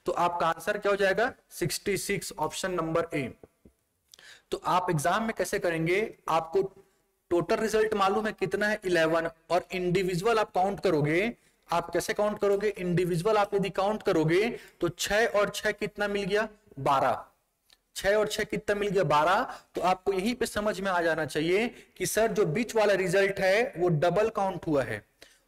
S1: तो आपका आंसर क्या हो जाएगा 66 ऑप्शन नंबर ए। तो आप एग्जाम में कैसे करेंगे, आपको टोटल रिजल्ट मालूम है कितना है 11 और इंडिविजुअल आप काउंट करोगे। आप कैसे काउंट करोगे, इंडिविजुअल आप यदि काउंट करोगे तो 6 और 6 कितना मिल गया 12, 6 और 6 कितना मिल गया 12। तो आपको यहीं पे समझ में आ जाना चाहिए कि सर जो बीच वाला रिजल्ट है वो डबल काउंट हुआ है,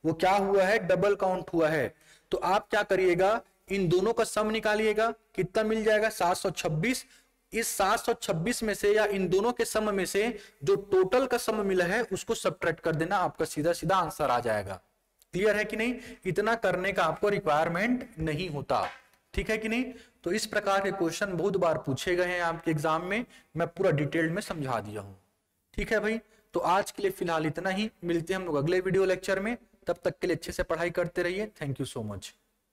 S1: वो क्या हुआ है डबल काउंट हुआ है। तो आप क्या करिएगा इन दोनों का सम निकालिएगा कितना मिल जाएगा 726। इस 726 में से या इन दोनों के सम में से जो टोटल का सम मिला है उसको सब्ट्रैक्ट कर देना, आपका सीधा सीधा आंसर आ जाएगा। क्लियर है कि नहीं, इतना करने का आपको रिक्वायरमेंट नहीं होता, ठीक है कि नहीं। तो इस प्रकार के क्वेश्चन बहुत बार पूछे गए हैं आपके एग्जाम में, मैं पूरा डिटेल में समझा दिया हूं। ठीक है भाई, तो आज के लिए फिलहाल इतना ही, मिलते हैं हम लोग अगले वीडियो लेक्चर में। तब तक के लिए अच्छे से पढ़ाई करते रहिए। Thank you so much.